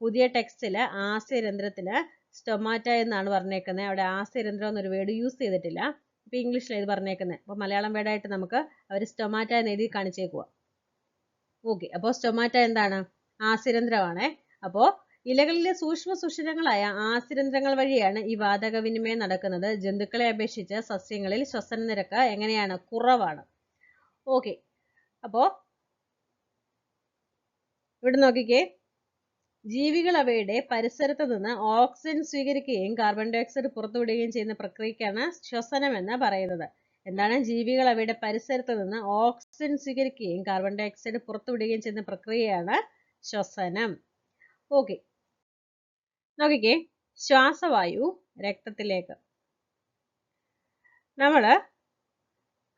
പുതിയ ടെക്സ്റ്റില് ആസ്യരന്ധ്രത്തിന് സ്റ്റൊമാറ്റ എന്നാണ് പറഞ്ഞേക്കുന്നത്. അവിടെ ആസ്യരന്ധ്രം എന്നൊരു വേർഡ് യൂസ് ചെയ്തിട്ടില്ല. ഇപ്പൊ ഇംഗ്ലീഷിൽ ഇത് പറഞ്ഞേക്കുന്നത്. അപ്പൊ മലയാളം വേർഡായിട്ട് നമുക്ക് അവർ സ്റ്റൊമാറ്റ എന്ന് എഴുതി കാണിച്ചേക്കുക. ഓക്കെ, അപ്പോൾ സ്റ്റൊമാറ്റ എന്താണ്? ആസ്യരന്ധ്രമാണേ. അപ്പോൾ ഇലകളിലെ സൂക്ഷ്മ സുഷിരങ്ങളായ ആസ്യരന്ധ്രങ്ങൾ വഴിയാണ് ഈ വാതക വിനിമയം നടക്കുന്നത്. ജന്തുക്കളെ അപേക്ഷിച്ച് സസ്യങ്ങളിൽ ശ്വസന നിരക്ക് എങ്ങനെയാണ്? കുറവാണ്. ഓക്കെ, അപ്പോ ഇവിടെ നോക്കിക്കേ, ജീവികൾ അവയുടെ പരിസരത്ത് നിന്ന് ഓക്സിജൻ സ്വീകരിക്കുകയും കാർബൺ ഡൈ ഓക്സൈഡ് പുറത്തുവിടുകയും ചെയ്യുന്ന പ്രക്രിയക്കാണ് ശ്വസനം എന്ന് പറയുന്നത്. എന്താണ്? ജീവികൾ അവയുടെ പരിസരത്ത് നിന്ന് ഓക്സിജൻ സ്വീകരിക്കുകയും കാർബൺ ഡൈ ഓക്സൈഡ് പുറത്തുവിടുകയും ചെയ്യുന്ന പ്രക്രിയയാണ് ശ്വസനം. ഓക്കെ, നോക്കിക്കേ, ശ്വാസവായു രക്തത്തിലേക്ക്. നമ്മള്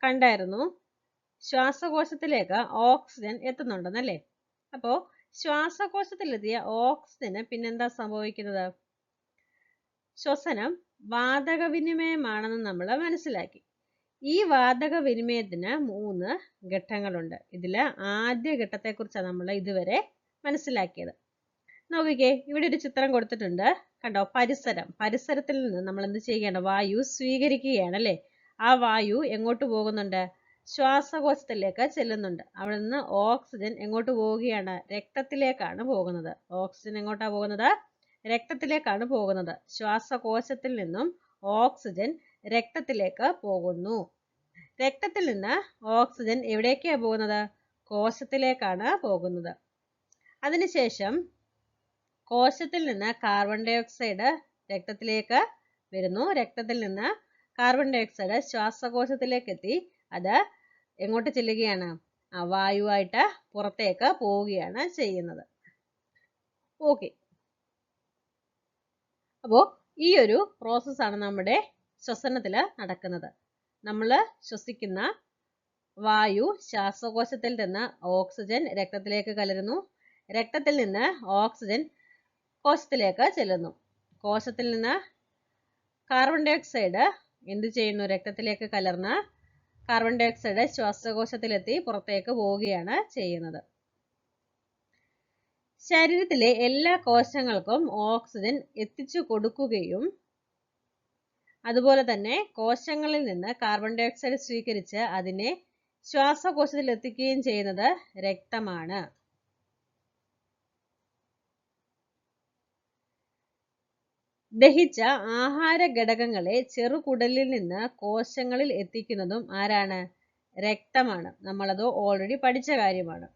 കണ്ടായിരുന്നു ശ്വാസകോശത്തിലേക്ക് ഓക്സിജൻ എത്തുന്നുണ്ടെന്നല്ലേ? അപ്പോ ശ്വാസകോശത്തിലെത്തിയ ഓക്സിജന് പിന്നെന്താ സംഭവിക്കുന്നത്? ശ്വസനം വാതക വിനിമയമാണെന്ന് നമ്മൾ മനസ്സിലാക്കി. ഈ വാതക വിനിമയത്തിന് 3 ഘട്ടങ്ങളുണ്ട്. ഇതില് ആദ്യ ഘട്ടത്തെക്കുറിച്ചാണ് നമ്മൾ ഇതുവരെ മനസ്സിലാക്കിയത്. നോക്കിക്കേ, ഇവിടെ ഒരു ചിത്രം കൊടുത്തിട്ടുണ്ട്. കണ്ടോ? പരിസരത്തിൽ നിന്ന് നമ്മൾ എന്ത് ചെയ്യുകയാണ്? വായു സ്വീകരിക്കുകയാണ് അല്ലേ? ആ വായു എങ്ങോട്ട് പോകുന്നുണ്ട്? ശ്വാസകോശത്തിലേക്ക് ചെല്ലുന്നുണ്ട്. അവിടെ നിന്ന് ഓക്സിജൻ എങ്ങോട്ട് പോവുകയാണ്? രക്തത്തിലേക്കാണ് പോകുന്നത്. ഓക്സിജൻ എങ്ങോട്ടാണ് പോകുന്നത്? രക്തത്തിലേക്കാണ് പോകുന്നത്. ശ്വാസകോശത്തിൽ നിന്നും ഓക്സിജൻ രക്തത്തിലേക്ക് പോകുന്നു. രക്തത്തിൽ നിന്ന് ഓക്സിജൻ എവിടേക്കാണ് പോകുന്നത്? കോശത്തിലേക്കാണ് പോകുന്നത്. അതിനുശേഷം കോശത്തിൽ നിന്ന് കാർബൺ ഡൈ ഓക്സൈഡ് രക്തത്തിലേക്ക് വരുന്നു. രക്തത്തിൽ നിന്ന് കാർബൺ ഡൈ ഓക്സൈഡ് ശ്വാസകോശത്തിലേക്ക് എത്തി അത് എങ്ങോട്ട് ചെല്ലുകയാണ്? വായുവായിട്ട് പുറത്തേക്ക് പോവുകയാണ് ചെയ്യുന്നത്. ഓക്കെ, അപ്പോൾ ഈ ഒരു പ്രോസസ്സാണ് നമ്മുടെ ശ്വസനത്തിൽ നടക്കുന്നത്. നമ്മൾ ശ്വസിക്കുന്ന വായു ശ്വാസകോശത്തിൽ നിന്ന് ഓക്സിജൻ രക്തത്തിലേക്ക് കലരുന്നു. രക്തത്തിൽ നിന്ന് ഓക്സിജൻ കോശത്തിലേക്ക് ചെല്ലുന്നു. കോശത്തിൽ നിന്ന് കാർബൺ ഡൈ ഓക്സൈഡ് എന്ത് ചെയ്യുന്നു? രക്തത്തിലേക്ക് കലർന്ന് കാർബൺ ഡൈ ഓക്സൈഡ് ശ്വാസകോശത്തിലെത്തി പുറത്തേക്ക് പോവുകയാണ് ചെയ്യുന്നത്. ശരീരത്തിലെ എല്ലാ കോശങ്ങൾക്കും ഓക്സിജൻ എത്തിച്ചു കൊടുക്കുകയും അതുപോലെ തന്നെ കോശങ്ങളിൽ നിന്ന് കാർബൺ ഡൈ ഓക്സൈഡ് സ്വീകരിച്ച് അതിനെ ശ്വാസകോശത്തിൽ എത്തിക്കുകയും ചെയ്യുന്നത് രക്തമാണ്. ദഹിച്ച ആഹാര ഘടകങ്ങളെ ചെറുകുടലിൽ നിന്ന് കോശങ്ങളിൽ എത്തിക്കുന്നതും ആരാണ്? രക്തമാണ്. നമ്മളത് ഓൾറെഡി പഠിച്ച കാര്യമാണ്.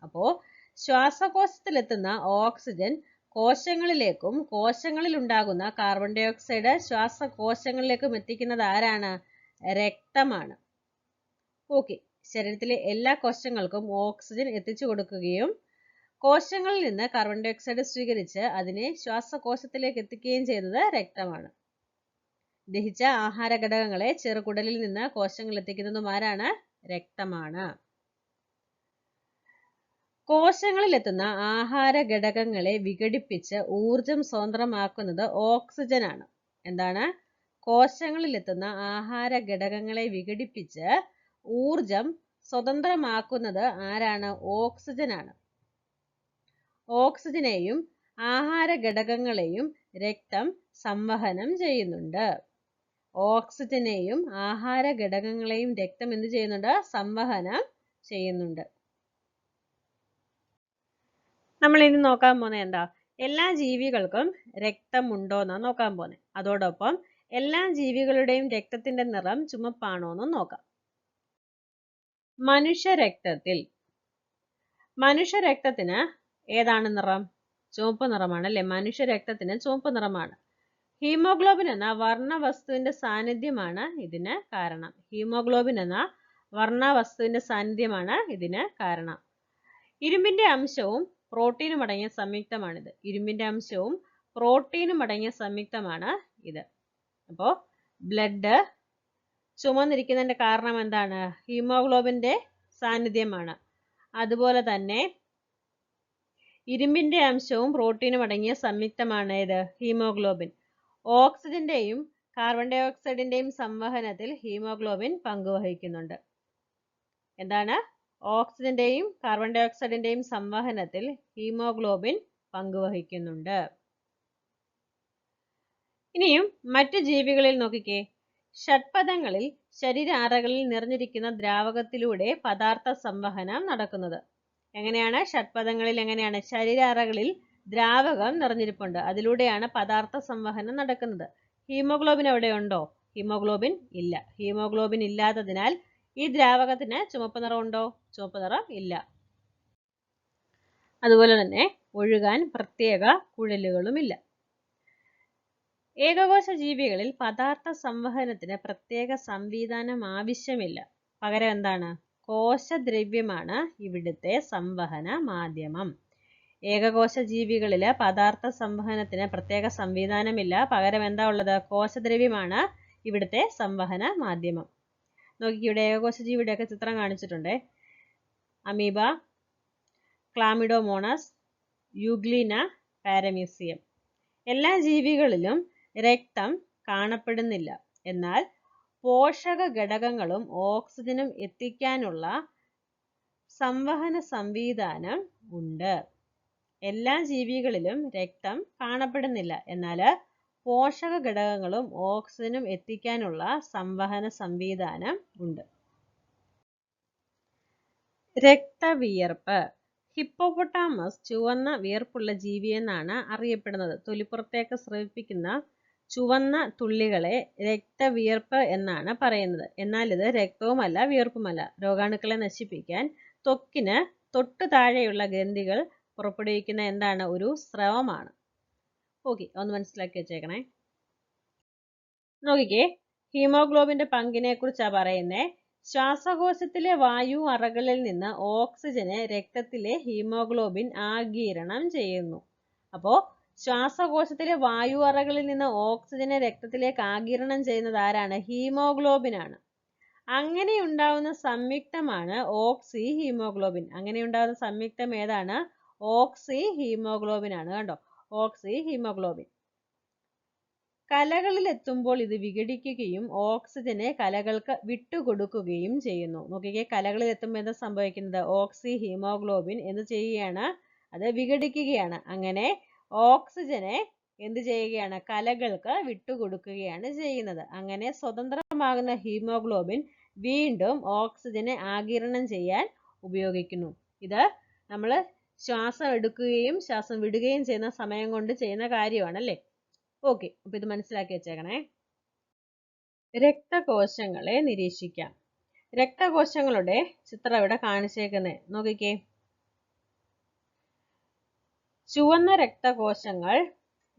അപ്പോൾ ശ്വാസകോശത്തിലെത്തുന്ന ഓക്സിജൻ കോശങ്ങളിലേക്കും കോശങ്ങളിൽ ഉണ്ടാകുന്ന കാർബൺ ഡൈ ഓക്സൈഡ് ശ്വാസകോശങ്ങളിലേക്കും എത്തിക്കുന്നത് ആരാണ്? രക്തമാണ്. ഓക്കെ, ശരീരത്തിലെ എല്ലാ കോശങ്ങൾക്കും ഓക്സിജൻ എത്തിച്ചു കൊടുക്കുകയും കോശങ്ങളിൽ നിന്ന് കാർബൺ ഡൈ ഓക്സൈഡ് സ്വീകരിച്ച് അതിനെ ശ്വാസകോശത്തിലേക്ക് എത്തിക്കുകയും ചെയ്യുന്നത് രക്തമാണ്. ദഹിച്ച ആഹാര ഘടകങ്ങളെ ചെറുകുടലിൽ നിന്ന് കോശങ്ങളിൽ എത്തിക്കുന്നതും ആരാണ്? രക്തമാണ്. കോശങ്ങളിലെത്തുന്ന ആഹാര ഘടകങ്ങളെ വിഘടിപ്പിച്ച് ഊർജം സ്വതന്ത്രമാക്കുന്നത് ഓക്സിജനാണ്. എന്താണ്? കോശങ്ങളിലെത്തുന്ന ആഹാര ഘടകങ്ങളെ വിഘടിപ്പിച്ച് ഊർജം സ്വതന്ത്രമാക്കുന്നത് ആരാണ്? ഓക്സിജനാണ്. ഓക്സിജനെയും ആഹാര ഘടകങ്ങളെയും രക്തം സംവഹനം ചെയ്യുന്നുണ്ട്. ഓക്സിജനെയും ആഹാര ഘടകങ്ങളെയും രക്തം എന്ത് ചെയ്യുന്നുണ്ട്? സംവഹനം ചെയ്യുന്നുണ്ട്. നമ്മൾ ഇനി നോക്കാൻ പോകുന്നത് എന്താ? എല്ലാ ജീവികൾക്കും രക്തം ഉണ്ടോ എന്നാ നോക്കാൻ പോകുന്നത്. അതോടൊപ്പം എല്ലാ ജീവികളുടെയും രക്തത്തിന്റെ നിറം ചുമപ്പാണോ എന്ന് നോക്കാം. മനുഷ്യരക്തത്തിന് ഏതാണ് നിറം? ചുവപ്പ് നിറമാണ് അല്ലെ? മനുഷ്യരക്തത്തിന് ചുവപ്പ് നിറമാണ്. ഹീമോഗ്ലോബിൻ എന്ന വർണ്ണവസ്തുവിന്റെ സാന്നിധ്യമാണ് ഇതിന് കാരണം. ഹീമോഗ്ലോബിൻ എന്ന വർണ്ണവസ്തുവിന്റെ സാന്നിധ്യമാണ് ഇതിന് കാരണം. ഇരുമ്പിന്റെ അംശവും പ്രോട്ടീനും അടങ്ങിയ സംയുക്തമാണിത്. ഇരുമ്പിന്റെ അംശവും പ്രോട്ടീനും അടങ്ങിയ സംയുക്തമാണ് ഇത്. അപ്പോൾ ബ്ലഡ് ചുമന്നിരിക്കുന്നതിന്റെ കാരണം എന്താണ്? ഹീമോഗ്ലോബിന്റെ സാന്നിധ്യമാണ്. അതുപോലെ തന്നെ ഇരുമ്പിന്റെ അംശവും പ്രോട്ടീനും അടങ്ങിയ സംയുക്തമാണ് ഇത് ഹീമോഗ്ലോബിൻ. ഓക്സിജന്റെയും കാർബൺ ഡൈ ഓക്സൈഡിന്റെയും സംവഹനത്തിൽ ഹീമോഗ്ലോബിൻ പങ്കുവഹിക്കുന്നുണ്ട്. എന്താണ്? ഓക്സിജന്റെയും കാർബൺ ഡൈ ഓക്സൈഡിന്റെയും സംവഹനത്തിൽ ഹീമോഗ്ലോബിൻ പങ്കുവഹിക്കുന്നുണ്ട്. ഇനിയും മറ്റു ജീവികളിൽ നോക്കിക്കേ. ഷഡ്പദങ്ങളിൽ ശരീരാറകളിൽ നിറഞ്ഞിരിക്കുന്ന ദ്രാവകത്തിലൂടെ പദാർത്ഥ സംവഹനം നടക്കുന്നത്. എങ്ങനെയാണ്? ഷഡ്പദങ്ങളിൽ എങ്ങനെയാണ്? ശരീരാറകളിൽ ദ്രാവകം നിറഞ്ഞിരിപ്പുണ്ട്, അതിലൂടെയാണ് പദാർത്ഥ സംവഹനം നടക്കുന്നത്. ഹീമോഗ്ലോബിൻ അവിടെ ഉണ്ടോ? ഹീമോഗ്ലോബിൻ ഇല്ല. ഹീമോഗ്ലോബിൻ ഇല്ലാത്തതിനാൽ ഈ ദ്രാവകത്തിന് ചുവപ്പ് നിറം ഉണ്ടോ? ചുവപ്പ് നിറം ഇല്ല. അതുപോലെ തന്നെ ഒഴുകാൻ പ്രത്യേക കുഴലുകളുമില്ല. ഏകകോശ ജീവികളിൽ പദാർത്ഥ സംവഹനത്തിന് പ്രത്യേക സംവിധാനം ആവശ്യമില്ല. പകരം എന്താണ്? കോശദ്രവ്യമാണ് ഇവിടുത്തെ സംവഹന മാധ്യമം. ഏകകോശ ജീവികളില് പദാർത്ഥ സംവഹനത്തിന് പ്രത്യേക സംവിധാനമില്ല. പകരം എന്താ ഉള്ളത്? കോശദ്രവ്യമാണ് ഇവിടുത്തെ സംവഹന മാധ്യമം. നോക്കി, ഇവിടെ ഏകകോശ ജീവിയുടെയൊക്കെ ചിത്രം കാണിച്ചിട്ടുണ്ട്. Amoeba, Chlamydomonas, euglena, paramecium. എല്ലാ ജീവികളിലും രക്തം കാണപ്പെടുന്നില്ല. എന്നാൽ പോഷക ഘടകങ്ങളും ഓക്സിജനും എത്തിക്കാനുള്ള സംവഹന സംവിധാനം ഉണ്ട്. എല്ലാ ജീവികളിലും രക്തം കാണപ്പെടുന്നില്ല. എന്നാൽ പോഷക ഘടകങ്ങളും ഓക്സിജനും എത്തിക്കാനുള്ള സംവഹന സംവിധാനം ഉണ്ട്. രക്തവിയർപ്പ്. ഹിപ്പോപ്പൊട്ടാമസ് ചുവന്ന വിയർപ്പുള്ള ജീവിയെന്നാണ് അറിയപ്പെടുന്നത്. തൊലിപ്പുറത്തേക്ക് സ്രവിപ്പിക്കുന്ന ചുവന്ന തുള്ളികളെ രക്തവിയർപ്പ് എന്നാണ് പറയുന്നത്. എന്നാൽ ഇത് രക്തവുമല്ല വിയർപ്പുമല്ല. രോഗാണുക്കളെ നശിപ്പിക്കാൻ ത്വക്കിന് തൊട്ടു താഴെയുള്ള ഗ്രന്ഥികൾ പുറപ്പെടുവിക്കുന്ന എന്താണ്? ഒരു സ്രവമാണ്. ഓക്കെ, ഒന്ന് മനസ്സിലാക്കി വെച്ചേക്കണേ. നോക്കിക്കേ, ഹീമോഗ്ലോബിന്റെ പങ്കിനെ കുറിച്ചാണ് പറയുന്നത്. ശ്വാസകോശത്തിലെ വായു അറകളിൽ നിന്ന് ഓക്സിജനെ രക്തത്തിലെ ഹീമോഗ്ലോബിൻ ആഗിരണം ചെയ്യുന്നു. അപ്പോൾ ശ്വാസകോശത്തിലെ വായു അറകളിൽ നിന്ന് ഓക്സിജനെ രക്തത്തിലേക്ക് ആഗിരണം ചെയ്യുന്നത് ആരാണ്? ഹീമോഗ്ലോബിൻ ആണ്. അങ്ങനെ ഉണ്ടാവുന്ന സംയുക്തമാണ് ഓക്സി ഹീമോഗ്ലോബിൻ. അങ്ങനെ ഉണ്ടാവുന്ന സംയുക്തം ഏതാണ്? ഓക്സി ഹീമോഗ്ലോബിൻ ആണ്. കണ്ടോ? ഓക്സി ഹീമോഗ്ലോബിൻ. കലകളിൽ എത്തുമ്പോൾ ഇത് വിഘടിക്കുകയും ഓക്സിജനെ കലകൾക്ക് വിട്ടുകൊടുക്കുകയും ചെയ്യുന്നു. നോക്കിക്കേ, കലകളിൽ എത്തുമ്പോൾ എന്താ സംഭവിക്കുന്നത്? ഓക്സി ഹീമോഗ്ലോബിൻ എന്ത് ചെയ്യുകയാണ്? അത് വിഘടിക്കുകയാണ്. അങ്ങനെ ഓക്സിജനെ എന്ത് ചെയ്യുകയാണ്? കലകൾക്ക് വിട്ടുകൊടുക്കുകയാണ് ചെയ്യുന്നത്. അങ്ങനെ സ്വതന്ത്രമാകുന്ന ഹീമോഗ്ലോബിൻ വീണ്ടും ഓക്സിജനെ ആഗിരണം ചെയ്യാൻ ഉപയോഗിക്കുന്നു. ഇത് നമ്മൾ ശ്വാസം എടുക്കുകയും ശ്വാസം വിടുകയും ചെയ്യുന്ന സമയം കൊണ്ട് ചെയ്യുന്ന കാര്യമാണ് അല്ലേ? ഓക്കെ, അപ്പൊ ഇത് മനസ്സിലാക്കി വെച്ചേക്കണേ. രക്തകോശങ്ങളെ നിരീക്ഷിക്കാം. രക്തകോശങ്ങളുടെ ചിത്രം ഇവിടെ കാണിച്ചേക്കുന്നേ നോക്കിക്കേ. ചുവന്ന രക്തകോശങ്ങൾ,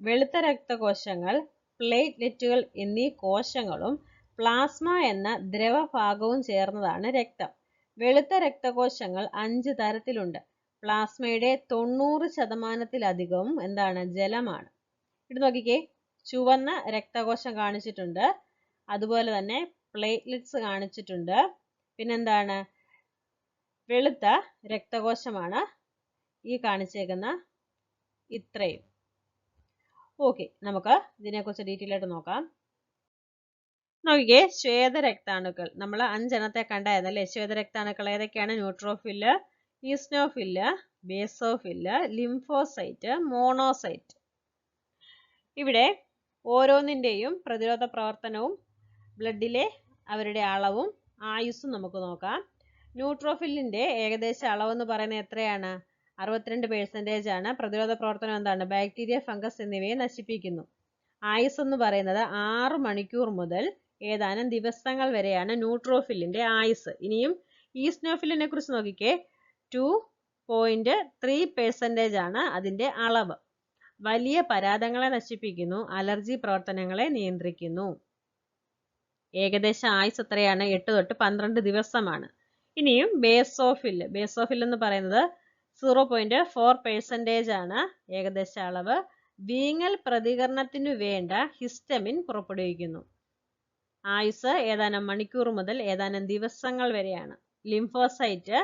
വെളുത്ത രക്തകോശങ്ങൾ, പ്ലേറ്റ്ലെറ്റുകൾ എന്നീ കോശങ്ങളും പ്ലാസ്മ എന്ന ദ്രവഭാഗവും ചേർന്നതാണ് രക്തം. വെളുത്ത രക്തകോശങ്ങൾ 5 തരത്തിലുണ്ട്. പ്ലാസ്മയുടെ 90%-ലധികവും എന്താണ്? ജലമാണ്. ഇത് നോക്കിക്കേ, ചുവന്ന രക്തകോശം കാണിച്ചിട്ടുണ്ട്, അതുപോലെ തന്നെ പ്ലേറ്റ്ലെറ്റ്സ് കാണിച്ചിട്ടുണ്ട്, പിന്നെന്താണ്? വെളുത്ത രക്തകോശമാണ് ഈ കാണിച്ചേക്കുന്ന ഇത്രയും. ഓക്കെ, നമുക്ക് ഇതിനെക്കുറിച്ച് ഡീറ്റെയിൽ ആയിട്ട് നോക്കാം. നോക്കിക്കേ, ശ്വേതരക്താണുക്കൾ നമ്മൾ 5 എണ്ണത്തെ കണ്ടായിരുന്നല്ലേ. ശ്വേതരക്താണുക്കൾ ഏതൊക്കെയാണ്? Neutrophil, ഈസ്നോഫില്, basophil, lymphocyte, monocyte. ഇവിടെ ഓരോന്നിൻ്റെയും പ്രതിരോധ പ്രവർത്തനവും ബ്ലഡിലെ അവരുടെ അളവും ആയുസ്സും നമുക്ക് നോക്കാം. ന്യൂട്രോഫിലിൻ്റെ ഏകദേശ അളവെന്ന് പറയുന്നത് എത്രയാണ്? 62% ആണ്. പ്രതിരോധ പ്രവർത്തനം എന്താണ്? ബാക്ടീരിയ, ഫംഗസ് എന്നിവയെ നശിപ്പിക്കുന്നു. ആയുസ് എന്ന് പറയുന്നത് 6 മണിക്കൂർ മുതൽ ഏതാനും ദിവസങ്ങൾ വരെയാണ് ന്യൂട്രോഫിലിൻ്റെ ആയുസ്. ഇനിയും ഈസ്നോഫിലിനെ കുറിച്ച് നോക്കിക്കേ, 2.3% ആണ് അതിൻ്റെ അളവ്. വലിയ പരാതങ്ങളെ നശിപ്പിക്കുന്നു, അലർജി പ്രവർത്തനങ്ങളെ നിയന്ത്രിക്കുന്നു. ഏകദേശ ആയുസ് എത്രയാണ്? 8 തൊട്ട് 12 ദിവസമാണ്. ഇനിയും ബേസോഫിൽ എന്ന് പറയുന്നത് 0.4% ആണ് ഏകദേശ അളവ്. വീങ്ങൽ പ്രതികരണത്തിനു വേണ്ട ഹിസ്റ്റമിൻ പുറപ്പെടുവിക്കുന്നു. ആയുസ് ഏതാനും മണിക്കൂർ മുതൽ ഏതാനും ദിവസങ്ങൾ വരെയാണ്. ലിംഫോസൈറ്റ്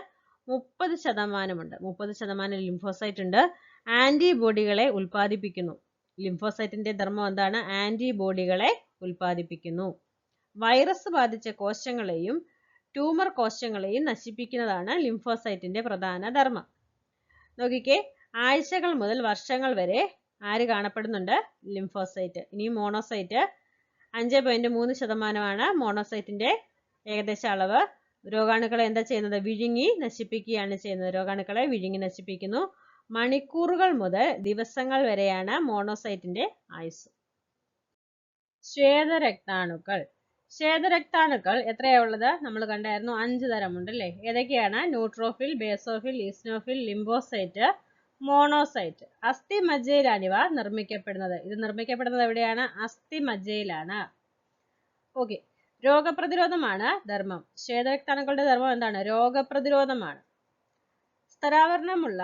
30% 30% ലിംഫോസൈറ്റ് ഉണ്ട്. ആന്റിബോഡികളെ ഉൽപ്പാദിപ്പിക്കുന്നു. ലിംഫോസൈറ്റിന്റെ ധർമ്മം എന്താണ്? ആന്റിബോഡികളെ ഉൽപ്പാദിപ്പിക്കുന്നു. വൈറസ് ബാധിച്ച കോശങ്ങളെയും ട്യൂമർ കോശങ്ങളെയും നശിപ്പിക്കുന്നതാണ് ലിംഫോസൈറ്റിന്റെ പ്രധാന ധർമ്മം. നോക്കിക്കേ, ആഴ്ചകൾ മുതൽ വർഷങ്ങൾ വരെ ആര് കാണപ്പെടുന്നുണ്ട്? ലിംഫോസൈറ്റ്. ഇനി മോണോസൈറ്റ് 5.3% ആണ് മോണോസൈറ്റിന്റെ ഏകദേശ അളവ്. രോഗാണുക്കളെ എന്താ ചെയ്യുന്നത്? വിഴുങ്ങി നശിപ്പിക്കുകയാണ് ചെയ്യുന്നത്. രോഗാണുക്കളെ വിഴുങ്ങി നശിപ്പിക്കുന്നു. മണിക്കൂറുകൾ മുതൽ ദിവസങ്ങൾ വരെയാണ് മോണോസൈറ്റിന്റെ ആയുസ്. ശ്വേതരക്താണുക്കൾ. ശ്വേതരക്താണുക്കൾ എത്രയാ ഉള്ളത്? നമ്മൾ കണ്ടായിരുന്നു 5 തരമുണ്ട് അല്ലേ. ഏതൊക്കെയാണ്? Neutrophil, basophil, eosinophil, lymphocyte, monocyte. അസ്ഥിമജ്ജയിലാണ് ഇവ നിർമ്മിക്കപ്പെടുന്നത്. ഇത് നിർമ്മിക്കപ്പെടുന്നത് എവിടെയാണ്? അസ്ഥിമജ്ജയിലാണ്. ഓക്കെ, രോഗപ്രതിരോധമാണ് ധർമ്മം. ശ്വേതരക്താണുക്കളുടെ ധർമ്മം എന്താണ്? രോഗപ്രതിരോധമാണ്. സ്തരാവരണമുള്ള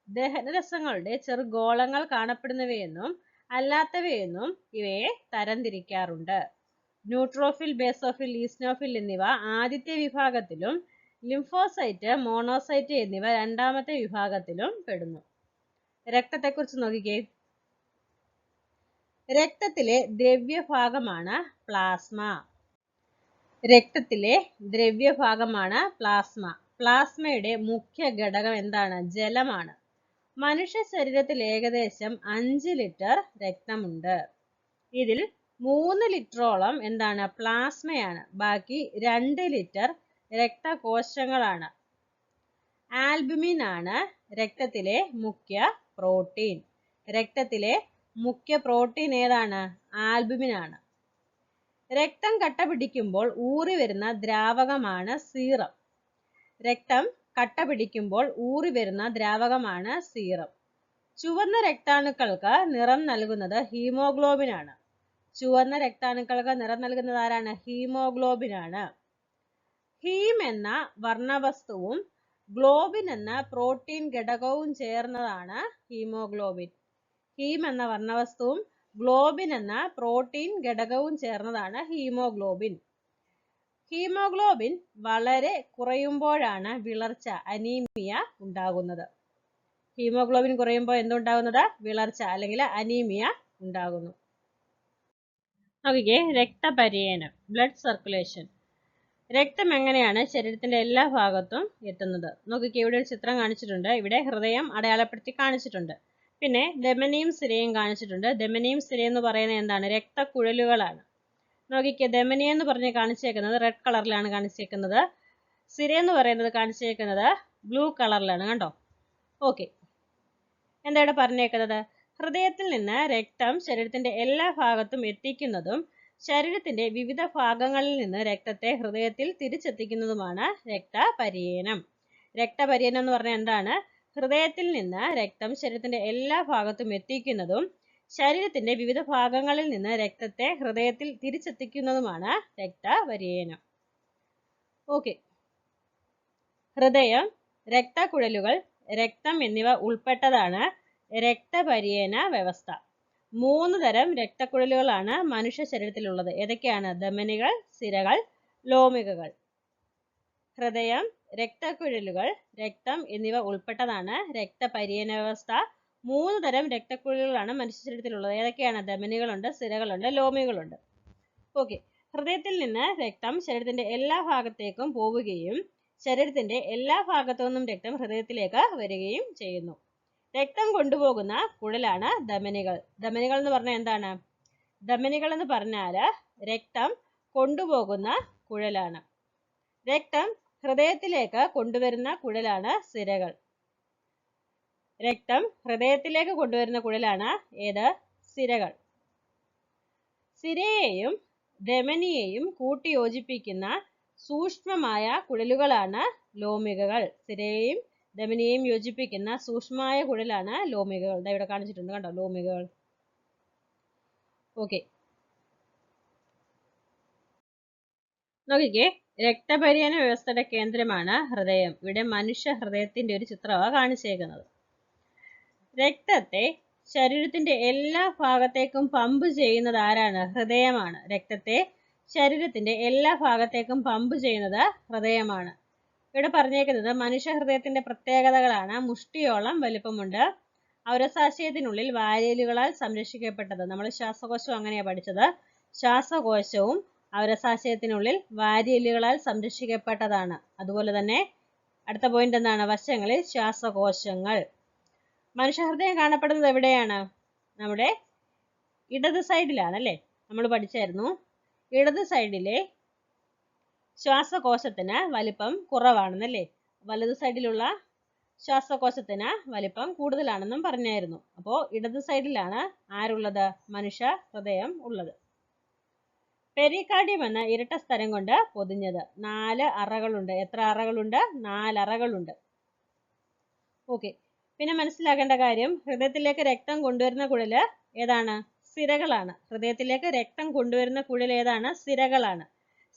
ദഹനരസങ്ങളുടെ ചെറുഗോളങ്ങൾ കാണപ്പെടുന്നവയെന്നും അല്ലാത്തവയെന്നും ഇവയെ തരംതിരിക്കാറുണ്ട്. ന്യൂട്രോഫിൽ, ബേസോഫിൽ, ഈസ്നോഫിൽ എന്നിവ ആദ്യത്തെ വിഭാഗത്തിലും ലിംഫോസൈറ്റ്, മോണോസൈറ്റ് എന്നിവ രണ്ടാമത്തെ വിഭാഗത്തിലും പെടുന്നു. രക്തത്തെക്കുറിച്ച് നോക്കിക്കേ. രക്തത്തിലെ ദ്രവ്യഭാഗമാണ് പ്ലാസ്മ. രക്തത്തിലെ ദ്രവ്യഭാഗമാണ് പ്ലാസ്മ. പ്ലാസ്മയുടെ മുഖ്യ ഘടകം എന്താണ്? ജലമാണ്. മനുഷ്യ ശരീരത്തിൽ ഏകദേശം 5 ലിറ്റർ രക്തമുണ്ട്. ഇതിൽ 3 ലിറ്ററോളം എന്താണ്? പ്ലാസ്മയാണ്. ബാക്കി 2 ലിറ്റർ രക്തകോശങ്ങളാണ്. ആൽബുമിൻ ആണ് രക്തത്തിലെ മുഖ്യ പ്രോട്ടീൻ. രക്തത്തിലെ മുഖ്യ പ്രോട്ടീൻ ഏതാണ്? ആൽബുമിൻ ആണ്. രക്തം കട്ട പിടിക്കുമ്പോൾ ഊറി വരുന്ന ദ്രാവകമാണ് സീറം. രക്തം കട്ട പിടിക്കുമ്പോൾ ഊറി വരുന്ന ദ്രാവകമാണ് സീറം. ചുവന്ന രക്താണുക്കൾക്ക് നിറം നൽകുന്നത് ഹീമോഗ്ലോബിൻ ആണ്. ചുവന്ന രക്താണുക്കൾക്ക് നിറം നൽകുന്നത് ആരാണ്? ഹീമോഗ്ലോബിൻ ആണ്. ഹീം എന്ന വർണ്ണവസ്തുവും ഗ്ലോബിൻ എന്ന പ്രോട്ടീൻ ഘടകവും ചേർന്നതാണ് ഹീമോഗ്ലോബിൻ. ഹീം എന്ന വർണ്ണവസ്തുവും ഗ്ലോബിൻ എന്ന പ്രോട്ടീൻ ഘടകവും ചേർന്നതാണ് ഹീമോഗ്ലോബിൻ. ഹീമോഗ്ലോബിൻ വളരെ കുറയുമ്പോഴാണ് വിളർച്ച, അനീമിയ ഉണ്ടാകുന്നത്. ഹീമോഗ്ലോബിൻ കുറയുമ്പോൾ എന്തുണ്ടാകുന്നത്? വിളർച്ച അല്ലെങ്കിൽ അനീമിയ ഉണ്ടാകുന്നു. നോക്കിക്കേ, രക്തപര്യനം, ബ്ലഡ് സർക്കുലേഷൻ. രക്തം എങ്ങനെയാണ് ശരീരത്തിന്റെ എല്ലാ ഭാഗത്തും എത്തുന്നത്? നോക്കിക്കേ, ഇവിടെ ഒരു ചിത്രം കാണിച്ചിട്ടുണ്ട്. ഇവിടെ ഹൃദയം അടയാളപ്പെടുത്തി കാണിച്ചിട്ടുണ്ട്. പിന്നെ ധമനിയും സിരയും കാണിച്ചിട്ടുണ്ട്. ധമനിയും സിരയും എന്ന് പറയുന്നത് എന്താണ്? രക്തക്കുഴലുകളാണ്. നോക്കിക്കേ, ധമനി എന്ന് പറഞ്ഞ് കാണിച്ചേക്കുന്നത് റെഡ് കളറിലാണ് കാണിച്ചേക്കുന്നത്. സിര എന്ന് പറയുന്നത് കാണിച്ചേക്കുന്നത് ബ്ലൂ കളറിലാണ്. കണ്ടോ? ഓക്കെ, എന്താ ഇവിടെ പറഞ്ഞേക്കുന്നത്? ഹൃദയത്തിൽ നിന്ന് രക്തം ശരീരത്തിന്റെ എല്ലാ ഭാഗത്തും എത്തിക്കുന്നതും ശരീരത്തിന്റെ വിവിധ ഭാഗങ്ങളിൽ നിന്ന് രക്തത്തെ ഹൃദയത്തിൽ തിരിച്ചെത്തിക്കുന്നതുമാണ് രക്തപര്യനം. രക്തപര്യനം എന്ന് പറഞ്ഞാൽ എന്താണ്? ഹൃദയത്തിൽ നിന്ന് രക്തം ശരീരത്തിന്റെ എല്ലാ ഭാഗത്തും എത്തിക്കുന്നതും ശരീരത്തിന്റെ വിവിധ ഭാഗങ്ങളിൽ നിന്ന് രക്തത്തെ ഹൃദയത്തിൽ തിരിച്ചെത്തിക്കുന്നതുമാണ് രക്തപര്യനം. ഓക്കെ. ഹൃദയം, രക്തക്കുഴലുകൾ, രക്തം എന്നിവ ഉൾപ്പെട്ടതാണ് രക്തപര്യന വ്യവസ്ഥ. 3 തരം രക്തക്കുഴലുകളാണ് മനുഷ്യ ശരീരത്തിലുള്ളത്. ഏതൊക്കെയാണ്? ധമനികൾ, സിരകൾ, ലോമികകൾ. ഹൃദയം, രക്തക്കുഴലുകൾ, രക്തം എന്നിവ ഉൾപ്പെട്ടതാണ് രക്തപര്യന വ്യവസ്ഥ. 3 തരം രക്തക്കുഴലുകളാണ് മനുഷ്യ ശരീരത്തിലുള്ളത്. ഏതൊക്കെയാണ്? ധമനികളുണ്ട്, സിരകളുണ്ട്, ലോമികളുണ്ട്. ഓക്കെ. ഹൃദയത്തിൽ നിന്ന് രക്തം ശരീരത്തിന്റെ എല്ലാ ഭാഗത്തേക്കും പോവുകയും ശരീരത്തിന്റെ എല്ലാ ഭാഗത്തു നിന്നും രക്തം ഹൃദയത്തിലേക്ക് വരികയും ചെയ്യുന്നു. രക്തം കൊണ്ടുപോകുന്ന കുഴലാണ് ധമനികൾ. ധമനികൾ എന്ന് പറഞ്ഞാൽ എന്താണ്? ധമനികൾ എന്ന് പറഞ്ഞാൽ രക്തം കൊണ്ടുപോകുന്ന കുഴലാണ്. രക്തം ഹൃദയത്തിലേക്ക് കൊണ്ടുവരുന്ന കുഴലാണ് സിരകൾ. രക്തം ഹൃദയത്തിലേക്ക് കൊണ്ടുവരുന്ന കുഴലാണ് ഏത്? സിരകൾ. സിരയെയും ധമനിയെയും കൂട്ടിയോജിപ്പിക്കുന്ന സൂക്ഷ്മമായ കുഴലുകളാണ് ലോമികകൾ. സിരയെയും ധമനിയെയും യോജിപ്പിക്കുന്ന സൂക്ഷ്മമായ കുഴലാണ് ലോമികകൾ. ഇവിടെ കാണിച്ചിട്ടുണ്ട് കണ്ടോ, ലോമികകൾ. ഓക്കെ. നോക്കിക്കേ, രക്തപര്യന വ്യവസ്ഥയുടെ കേന്ദ്രമാണ് ഹൃദയം. ഇവിടെ മനുഷ്യ ഹൃദയത്തിന്റെ ഒരു ചിത്രമാണ് കാണിച്ചേക്കുന്നത്. രക്തത്തെ ശരീരത്തിന്റെ എല്ലാ ഭാഗത്തേക്കും പമ്പ് ചെയ്യുന്നത് ആരാണ്? ഹൃദയമാണ്. രക്തത്തെ ശരീരത്തിന്റെ എല്ലാ ഭാഗത്തേക്കും പമ്പ് ചെയ്യുന്നത് ഹൃദയമാണ്. ഇവിടെ പറഞ്ഞേക്കുന്നത് മനുഷ്യ ഹൃദയത്തിന്റെ പ്രത്യേകതകളാണ്. മുഷ്ടിയോളം വലിപ്പമുണ്ട്. ഔരസാശയത്തിനുള്ളിൽ വാരിയലുകളാൽ സംരക്ഷിക്കപ്പെട്ടത്. നമ്മൾ ശ്വാസകോശം അങ്ങനെയാണ് പഠിച്ചത്. ശ്വാസകോശവും ഔരസാശയത്തിനുള്ളിൽ വാരിയലുകളാൽ സംരക്ഷിക്കപ്പെട്ടതാണ്. അതുപോലെ തന്നെ അടുത്ത പോയിന്റ് എന്താണ്? വശങ്ങളിൽ ശ്വാസകോശങ്ങൾ. മനുഷ്യഹൃദയം കാണപ്പെടുന്നത് എവിടെയാണ്? നമ്മുടെ ഇടത് സൈഡിലാണ് അല്ലേ? നമ്മൾ പഠിച്ചായിരുന്നു. ഇടത് സൈഡിലെ ശ്വാസകോശത്തിന് വലിപ്പം കുറവാണെന്നല്ലേ? വലത് സൈഡിലുള്ള ശ്വാസകോശത്തിന് വലിപ്പം കൂടുതലാണെന്നും പറഞ്ഞായിരുന്നു. അപ്പോൾ ഇടത് സൈഡിലാണ് ആരുള്ളത്? മനുഷ്യ ഹൃദയം ഉള്ളത്. പെരികാർഡിയം എന്ന ഇരട്ട സ്ഥലം കൊണ്ട് പൊതിഞ്ഞത്. 4 അറകളുണ്ട്. എത്ര അറകളുണ്ട്? 4 അറകളുണ്ട്. ഓക്കെ. പിന്നെ മനസ്സിലാക്കേണ്ട കാര്യം, ഹൃദയത്തിലേക്ക് രക്തം കൊണ്ടുവരുന്ന കുഴല് ഏതാണ്? സിരകളാണ്. ഹൃദയത്തിലേക്ക് രക്തം കൊണ്ടുവരുന്ന കുഴൽ ഏതാണ്? സിരകളാണ്.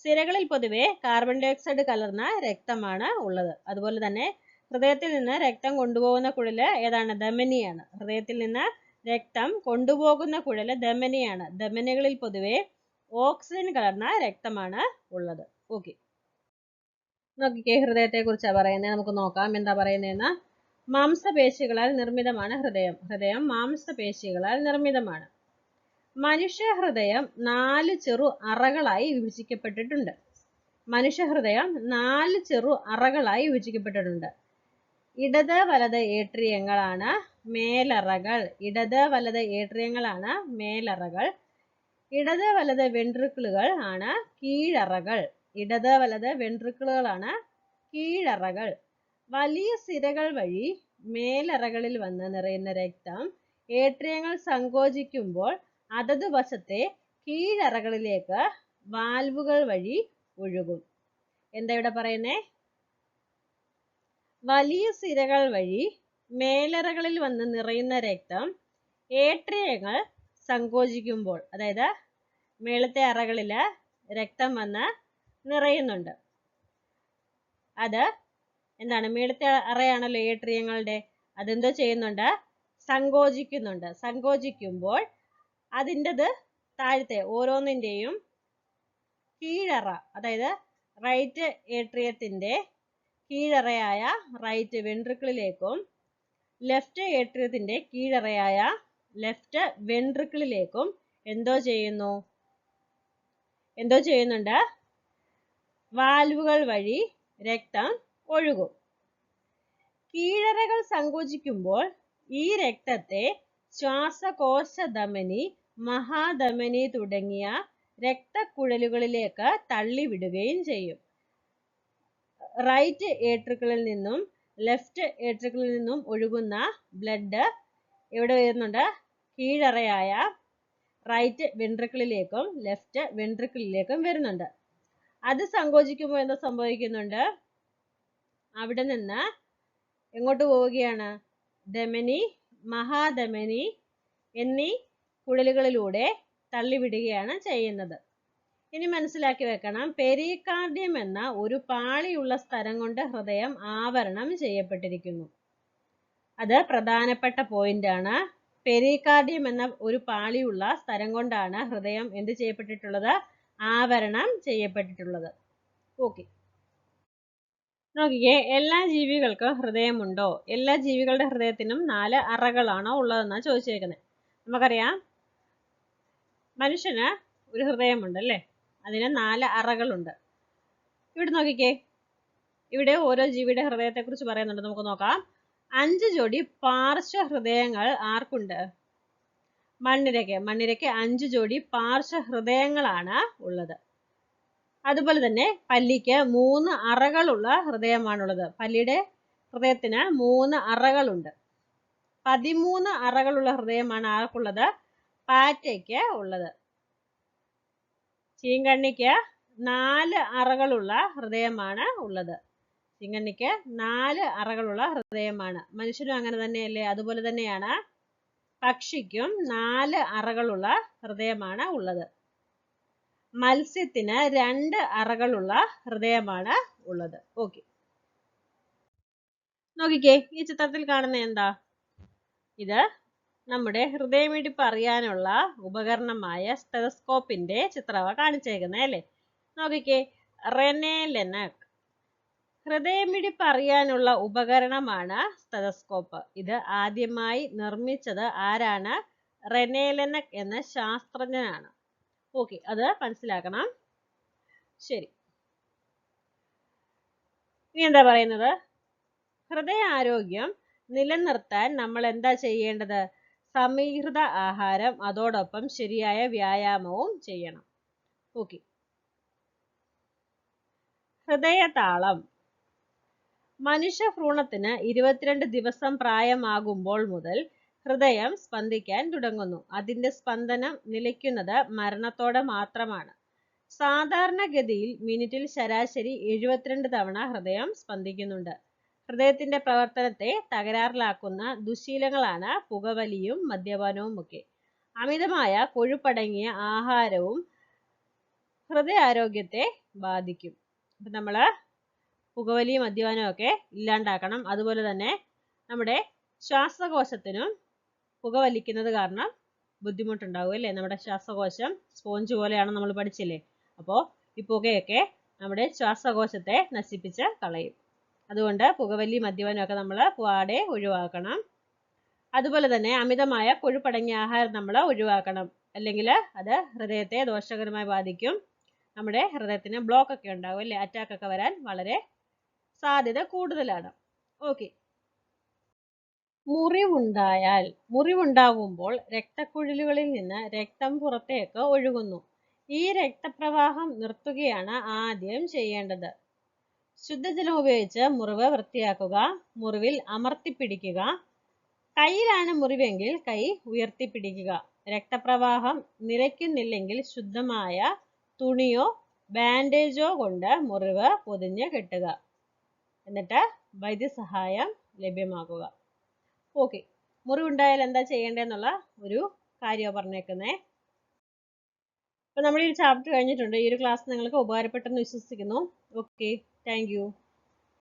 സിരകളിൽ പൊതുവെ കാർബൺ ഡൈ ഓക്സൈഡ് കലർന്ന രക്തമാണ് ഉള്ളത്. അതുപോലെ തന്നെ ഹൃദയത്തിൽ നിന്ന് രക്തം കൊണ്ടുപോകുന്ന കുഴല് ഏതാണ്? ധമനിയാണ്. ഹൃദയത്തിൽ നിന്ന് രക്തം കൊണ്ടുപോകുന്ന കുഴല് ധമനിയാണ്. ധമനികളിൽ പൊതുവെ ഓക്സിജൻ കലർന്ന രക്തമാണ് ഉള്ളത്. ഓക്കെ. നോക്കിക്കേ, ഹൃദയത്തെ കുറിച്ചാണ് പറയുന്നത്. നമുക്ക് നോക്കാം എന്താ പറയുന്നതെന്ന്. മാംസപേശികളാൽ നിർമ്മിതമാണ് ഹൃദയം. ഹൃദയം മാംസപേശികളാൽ നിർമ്മിതമാണ്. മനുഷ്യ ഹൃദയം 4 ചെറു അറകളായി വിഭജിക്കപ്പെട്ടിട്ടുണ്ട്. മനുഷ്യ ഹൃദയം 4 ചെറു അറകളായി വിഭജിക്കപ്പെട്ടിട്ടുണ്ട്. ഇടത് വലത് ഏട്രിയങ്ങളാണ് മേലറകൾ. ഇടത് വലത് ഏട്രിയങ്ങളാണ് മേലറകൾ. ഇടത് വലത് വെൻട്രിക്കിളുകൾ ആണ് കീഴറകൾ. ഇടത് വലത് വെൻട്രിക്കിളുകളാണ് കീഴറകൾ. വലിയ സിരകൾ വഴി മേലറകളിൽ വന്ന് നിറയുന്ന രക്തം ഏട്രിയങ്ങൾ സങ്കോചിക്കുമ്പോൾ അതത് വശത്തെ കീഴറകളിലേക്ക് വാൽവുകൾ വഴി ഒഴുകും. എന്താ ഇവിടെ പറയുന്നേ? വലിയ സിരകൾ വഴി മേലറകളിൽ വന്ന് നിറയുന്ന രക്തം ഏട്രിയങ്ങൾ സങ്കോചിക്കുമ്പോൾ, അതായത് മേളത്തെ അറകളില് രക്തം വന്ന് നിറയുന്നുണ്ട്. അത് എന്താണ്? മേളത്തെ അറയാണല്ലോ ഏട്രിയങ്ങളുടെ. അതെന്തോ ചെയ്യുന്നുണ്ട്? സങ്കോചിക്കുന്നുണ്ട്. സങ്കോചിക്കുമ്പോൾ അതിൻ്റെത് താഴത്തെ ഓരോന്നിൻ്റെയും കീഴറ, അതായത് റൈറ്റ് ഏട്രിയത്തിന്റെ കീഴറയായ റൈറ്റ് വെൻട്രിക്കിളിലേക്കും ലെഫ്റ്റ് ഏട്രിയത്തിന്റെ കീഴറയായ ലെഫ്റ്റ് വെൻട്രിക്കിളിലേക്കും എന്തോ ചെയ്യുന്നുണ്ട്? വാൽവുകൾ വഴി രക്തം ഒഴുകും. കീഴറകൾ സങ്കോചിക്കുമ്പോൾ ഈ രക്തത്തെ ശ്വാസകോശ ധമനി, മഹാധമനി തുടങ്ങിയ രക്തക്കുഴലുകളിലേക്ക് തള്ളിവിടുകയും ചെയ്യും. റൈറ്റ് ഏട്രിക്കിളിൽ നിന്നും ലെഫ്റ്റ് ഏട്രിക്കിളിൽ നിന്നും ഒഴുകുന്ന ബ്ലഡ് എവിടെ വരുന്നുണ്ട്? കീഴറയായ റൈറ്റ് വെൻട്രിക്കിളിലേക്കും ലെഫ്റ്റ് വെൻട്രിക്കിളിലേക്കും വരുന്നുണ്ട്. അത് സങ്കോചിക്കുമ്പോൾ എന്താ സംഭവിക്കുന്നുണ്ട്? അവിടെ നിന്ന് എങ്ങോട്ട് പോവുകയാണ്? ധമനി, മഹാധമനി എന്നീ കുഴലുകളിലൂടെ തള്ളിവിടുകയാണ് ചെയ്യുന്നത്. ഇനി മനസ്സിലാക്കി വെക്കണം, പെരികാർഡിയം എന്ന ഒരു പാളിയുള്ള സ്ഥലം കൊണ്ട് ഹൃദയം ആവരണം ചെയ്യപ്പെട്ടിരിക്കുന്നു. അത് പ്രധാനപ്പെട്ട പോയിന്റ് ആണ്. പെരികാർഡിയം എന്ന ഒരു പാളിയുള്ള സ്ഥലം കൊണ്ടാണ് ഹൃദയം എന്ത് ചെയ്യപ്പെട്ടിട്ടുള്ളത്? ആവരണം ചെയ്യപ്പെട്ടിട്ടുള്ളത്. ഓക്കെ, നോക്കിക്കേ, എല്ലാ ജീവികൾക്കും ഹൃദയമുണ്ടോ? എല്ലാ ജീവികളുടെ ഹൃദയത്തിനും 4 അറകളാണോ ഉള്ളതെന്നാണ് ചോദിച്ചേക്കുന്നത്. നമുക്കറിയാം, മനുഷ്യന് ഒരു ഹൃദയമുണ്ട് അല്ലേ, അതിന് 4 അറകളുണ്ട്. ഇവിടെ നോക്കിക്കേ, ഇവിടെ ഓരോ ജീവിയുടെ ഹൃദയത്തെ കുറിച്ച് പറയുന്നുണ്ട്. നമുക്ക് നോക്കാം. 5 ജോഡി പാർശ്വ ഹൃദയങ്ങൾ ആർക്കുണ്ട്? മണ്ണിരയ്ക്ക് 5 ജോഡി പാർശ്വ ഹൃദയങ്ങളാണ് ഉള്ളത്. അതുപോലെ തന്നെ പല്ലിക്ക് 3 അറകളുള്ള ഹൃദയമാണുള്ളത്. പല്ലിയുടെ ഹൃദയത്തിന് 3 അറകളുണ്ട്. 13 അറകളുള്ള ഹൃദയമാണ് ആർക്കുള്ളത്? പാറ്റയ്ക്ക് ഉള്ളത്. ചീങ്കണ്ണിക്ക് 4 അറകളുള്ള ഹൃദയമാണ് ഉള്ളത്. ചീങ്കണ്ണിക്ക് 4 അറകളുള്ള ഹൃദയമാണ്. മനുഷ്യനും അങ്ങനെ തന്നെയല്ലേ? അതുപോലെ തന്നെയാണ് പക്ഷിക്കും 4 അറകളുള്ള ഹൃദയമാണ് ഉള്ളത്. മത്സ്യത്തിന് 2 അറകളുള്ള ഹൃദയമാണ് ഉള്ളത്. ഓക്കെ, നോക്കിക്കേ, ഈ ചിത്രത്തിൽ കാണുന്ന എന്താ? ഇത് നമ്മുടെ ഹൃദയമിടിപ്പ് അറിയാനുള്ള ഉപകരണമായ സ്റ്റെതസ്കോപ്പിന്റെ ചിത്രമാണ് കാണിച്ചേക്കുന്നത് അല്ലേ. നോക്കിക്കേ, റെനെ ലെനക് ഹൃദയമിടിപ്പ് അറിയാനുള്ള ഉപകരണമാണ് സ്റ്റെതസ്കോപ്പ്. ഇത് ആദ്യമായി നിർമ്മിച്ചത് ആരാണ്? റെനെ ലെനക് എന്ന ശാസ്ത്രജ്ഞനാണ്. ഓക്കെ, അത് മനസ്സിലാക്കണം. ശരി, ഇനി എന്താ പറയുന്നത്? ഹൃദയാരോഗ്യം നിലനിർത്താൻ നമ്മൾ എന്താ ചെയ്യേണ്ടത്? സമീകൃത ആഹാരം, അതോടൊപ്പം ശരിയായ വ്യായാമവും ചെയ്യണം. ഓക്കെ, ഹൃദയതാളം. മനുഷ്യ ഭ്രൂണത്തിന് 22 ദിവസം പ്രായമാകുമ്പോൾ മുതൽ ഹൃദയം സ്പന്ദിക്കാൻ തുടങ്ങുന്നു. അതിന്റെ സ്പന്ദനം നിലയ്ക്കുന്നത് മരണത്തോടെ മാത്രമാണ്. സാധാരണഗതിയിൽ മിനിറ്റിൽ ശരാശരി 72 തവണ ഹൃദയം സ്പന്ദിക്കുന്നുണ്ട്. ഹൃദയത്തിന്റെ പ്രവർത്തനത്തെ തകരാറിലാക്കുന്ന ദുശീലങ്ങളാണ് പുകവലിയും മദ്യപാനവും ഒക്കെ. അമിതമായ കൊഴുപ്പടങ്ങിയ ആഹാരവും ഹൃദയാരോഗ്യത്തെ ബാധിക്കും. അപ്പൊ നമ്മള് പുകവലിയും മദ്യപാനവും ഒക്കെ ഇല്ലാണ്ടാക്കണം. അതുപോലെ തന്നെ നമ്മുടെ ശ്വാസകോശത്തിനും പുകവലിക്കുന്നത് കാരണം ബുദ്ധിമുട്ടുണ്ടാവും അല്ലേ. നമ്മുടെ ശ്വാസകോശം സ്പോഞ്ച് പോലെയാണ്, നമ്മൾ പഠിച്ചില്ലേ. അപ്പോൾ ഈ പുകയൊക്കെ നമ്മുടെ ശ്വാസകോശത്തെ നശിപ്പിച്ച് കളയും. അതുകൊണ്ട് പുകവലി മദ്യപാനം ഒക്കെ നമ്മൾ പാടെ ഒഴിവാക്കണം. അതുപോലെ തന്നെ അമിതമായ കൊഴുപ്പടങ്ങിയ ആഹാരം നമ്മൾ ഒഴിവാക്കണം. അല്ലെങ്കിൽ അത് ഹൃദയത്തെ ദോഷകരമായി ബാധിക്കും. നമ്മുടെ ഹൃദയത്തിന് ബ്ലോക്ക് ഒക്കെ ഉണ്ടാവും അല്ലേ, അറ്റാക്ക് ഒക്കെ വരാൻ വളരെ സാധ്യത കൂടുതലാണ്. ഓക്കെ, മുറിവുണ്ടാകുമ്പോൾ രക്തക്കുഴലുകളിൽ നിന്ന് രക്തം പുറത്തേക്ക് ഒഴുകുന്നു. ഈ രക്തപ്രവാഹം നിർത്തുകയാണ് ആദ്യം ചെയ്യേണ്ടത്. ശുദ്ധജലം ഉപയോഗിച്ച് മുറിവ് വൃത്തിയാക്കുക. മുറിവിൽ അമർത്തിപ്പിടിക്കുക. കൈയിലാണ് മുറിവെങ്കിൽ കൈ ഉയർത്തിപ്പിടിക്കുക. രക്തപ്രവാഹം നിലയ്ക്കുന്നില്ലെങ്കിൽ ശുദ്ധമായ തുണിയോ ബാൻഡേജോ കൊണ്ട് മുറിവ് പൊതിഞ്ഞ് കെട്ടുക. എന്നിട്ട് വൈദ്യസഹായം ലഭ്യമാക്കുക. ഓക്കെ, മുറിവുണ്ടായാൽ എന്താ ചെയ്യേണ്ടതെന്നുള്ള ഒരു കാര്യം പറഞ്ഞേക്കുന്നേ. അപ്പൊ നമ്മൾ ഈ ചാപ്റ്റർ കഴിഞ്ഞിട്ടുണ്ട്. ഈ ഒരു ക്ലാസ് നിങ്ങൾക്ക് ഉപകാരപ്പെട്ടെന്ന് വിശ്വസിക്കുന്നു. Okay, thank you.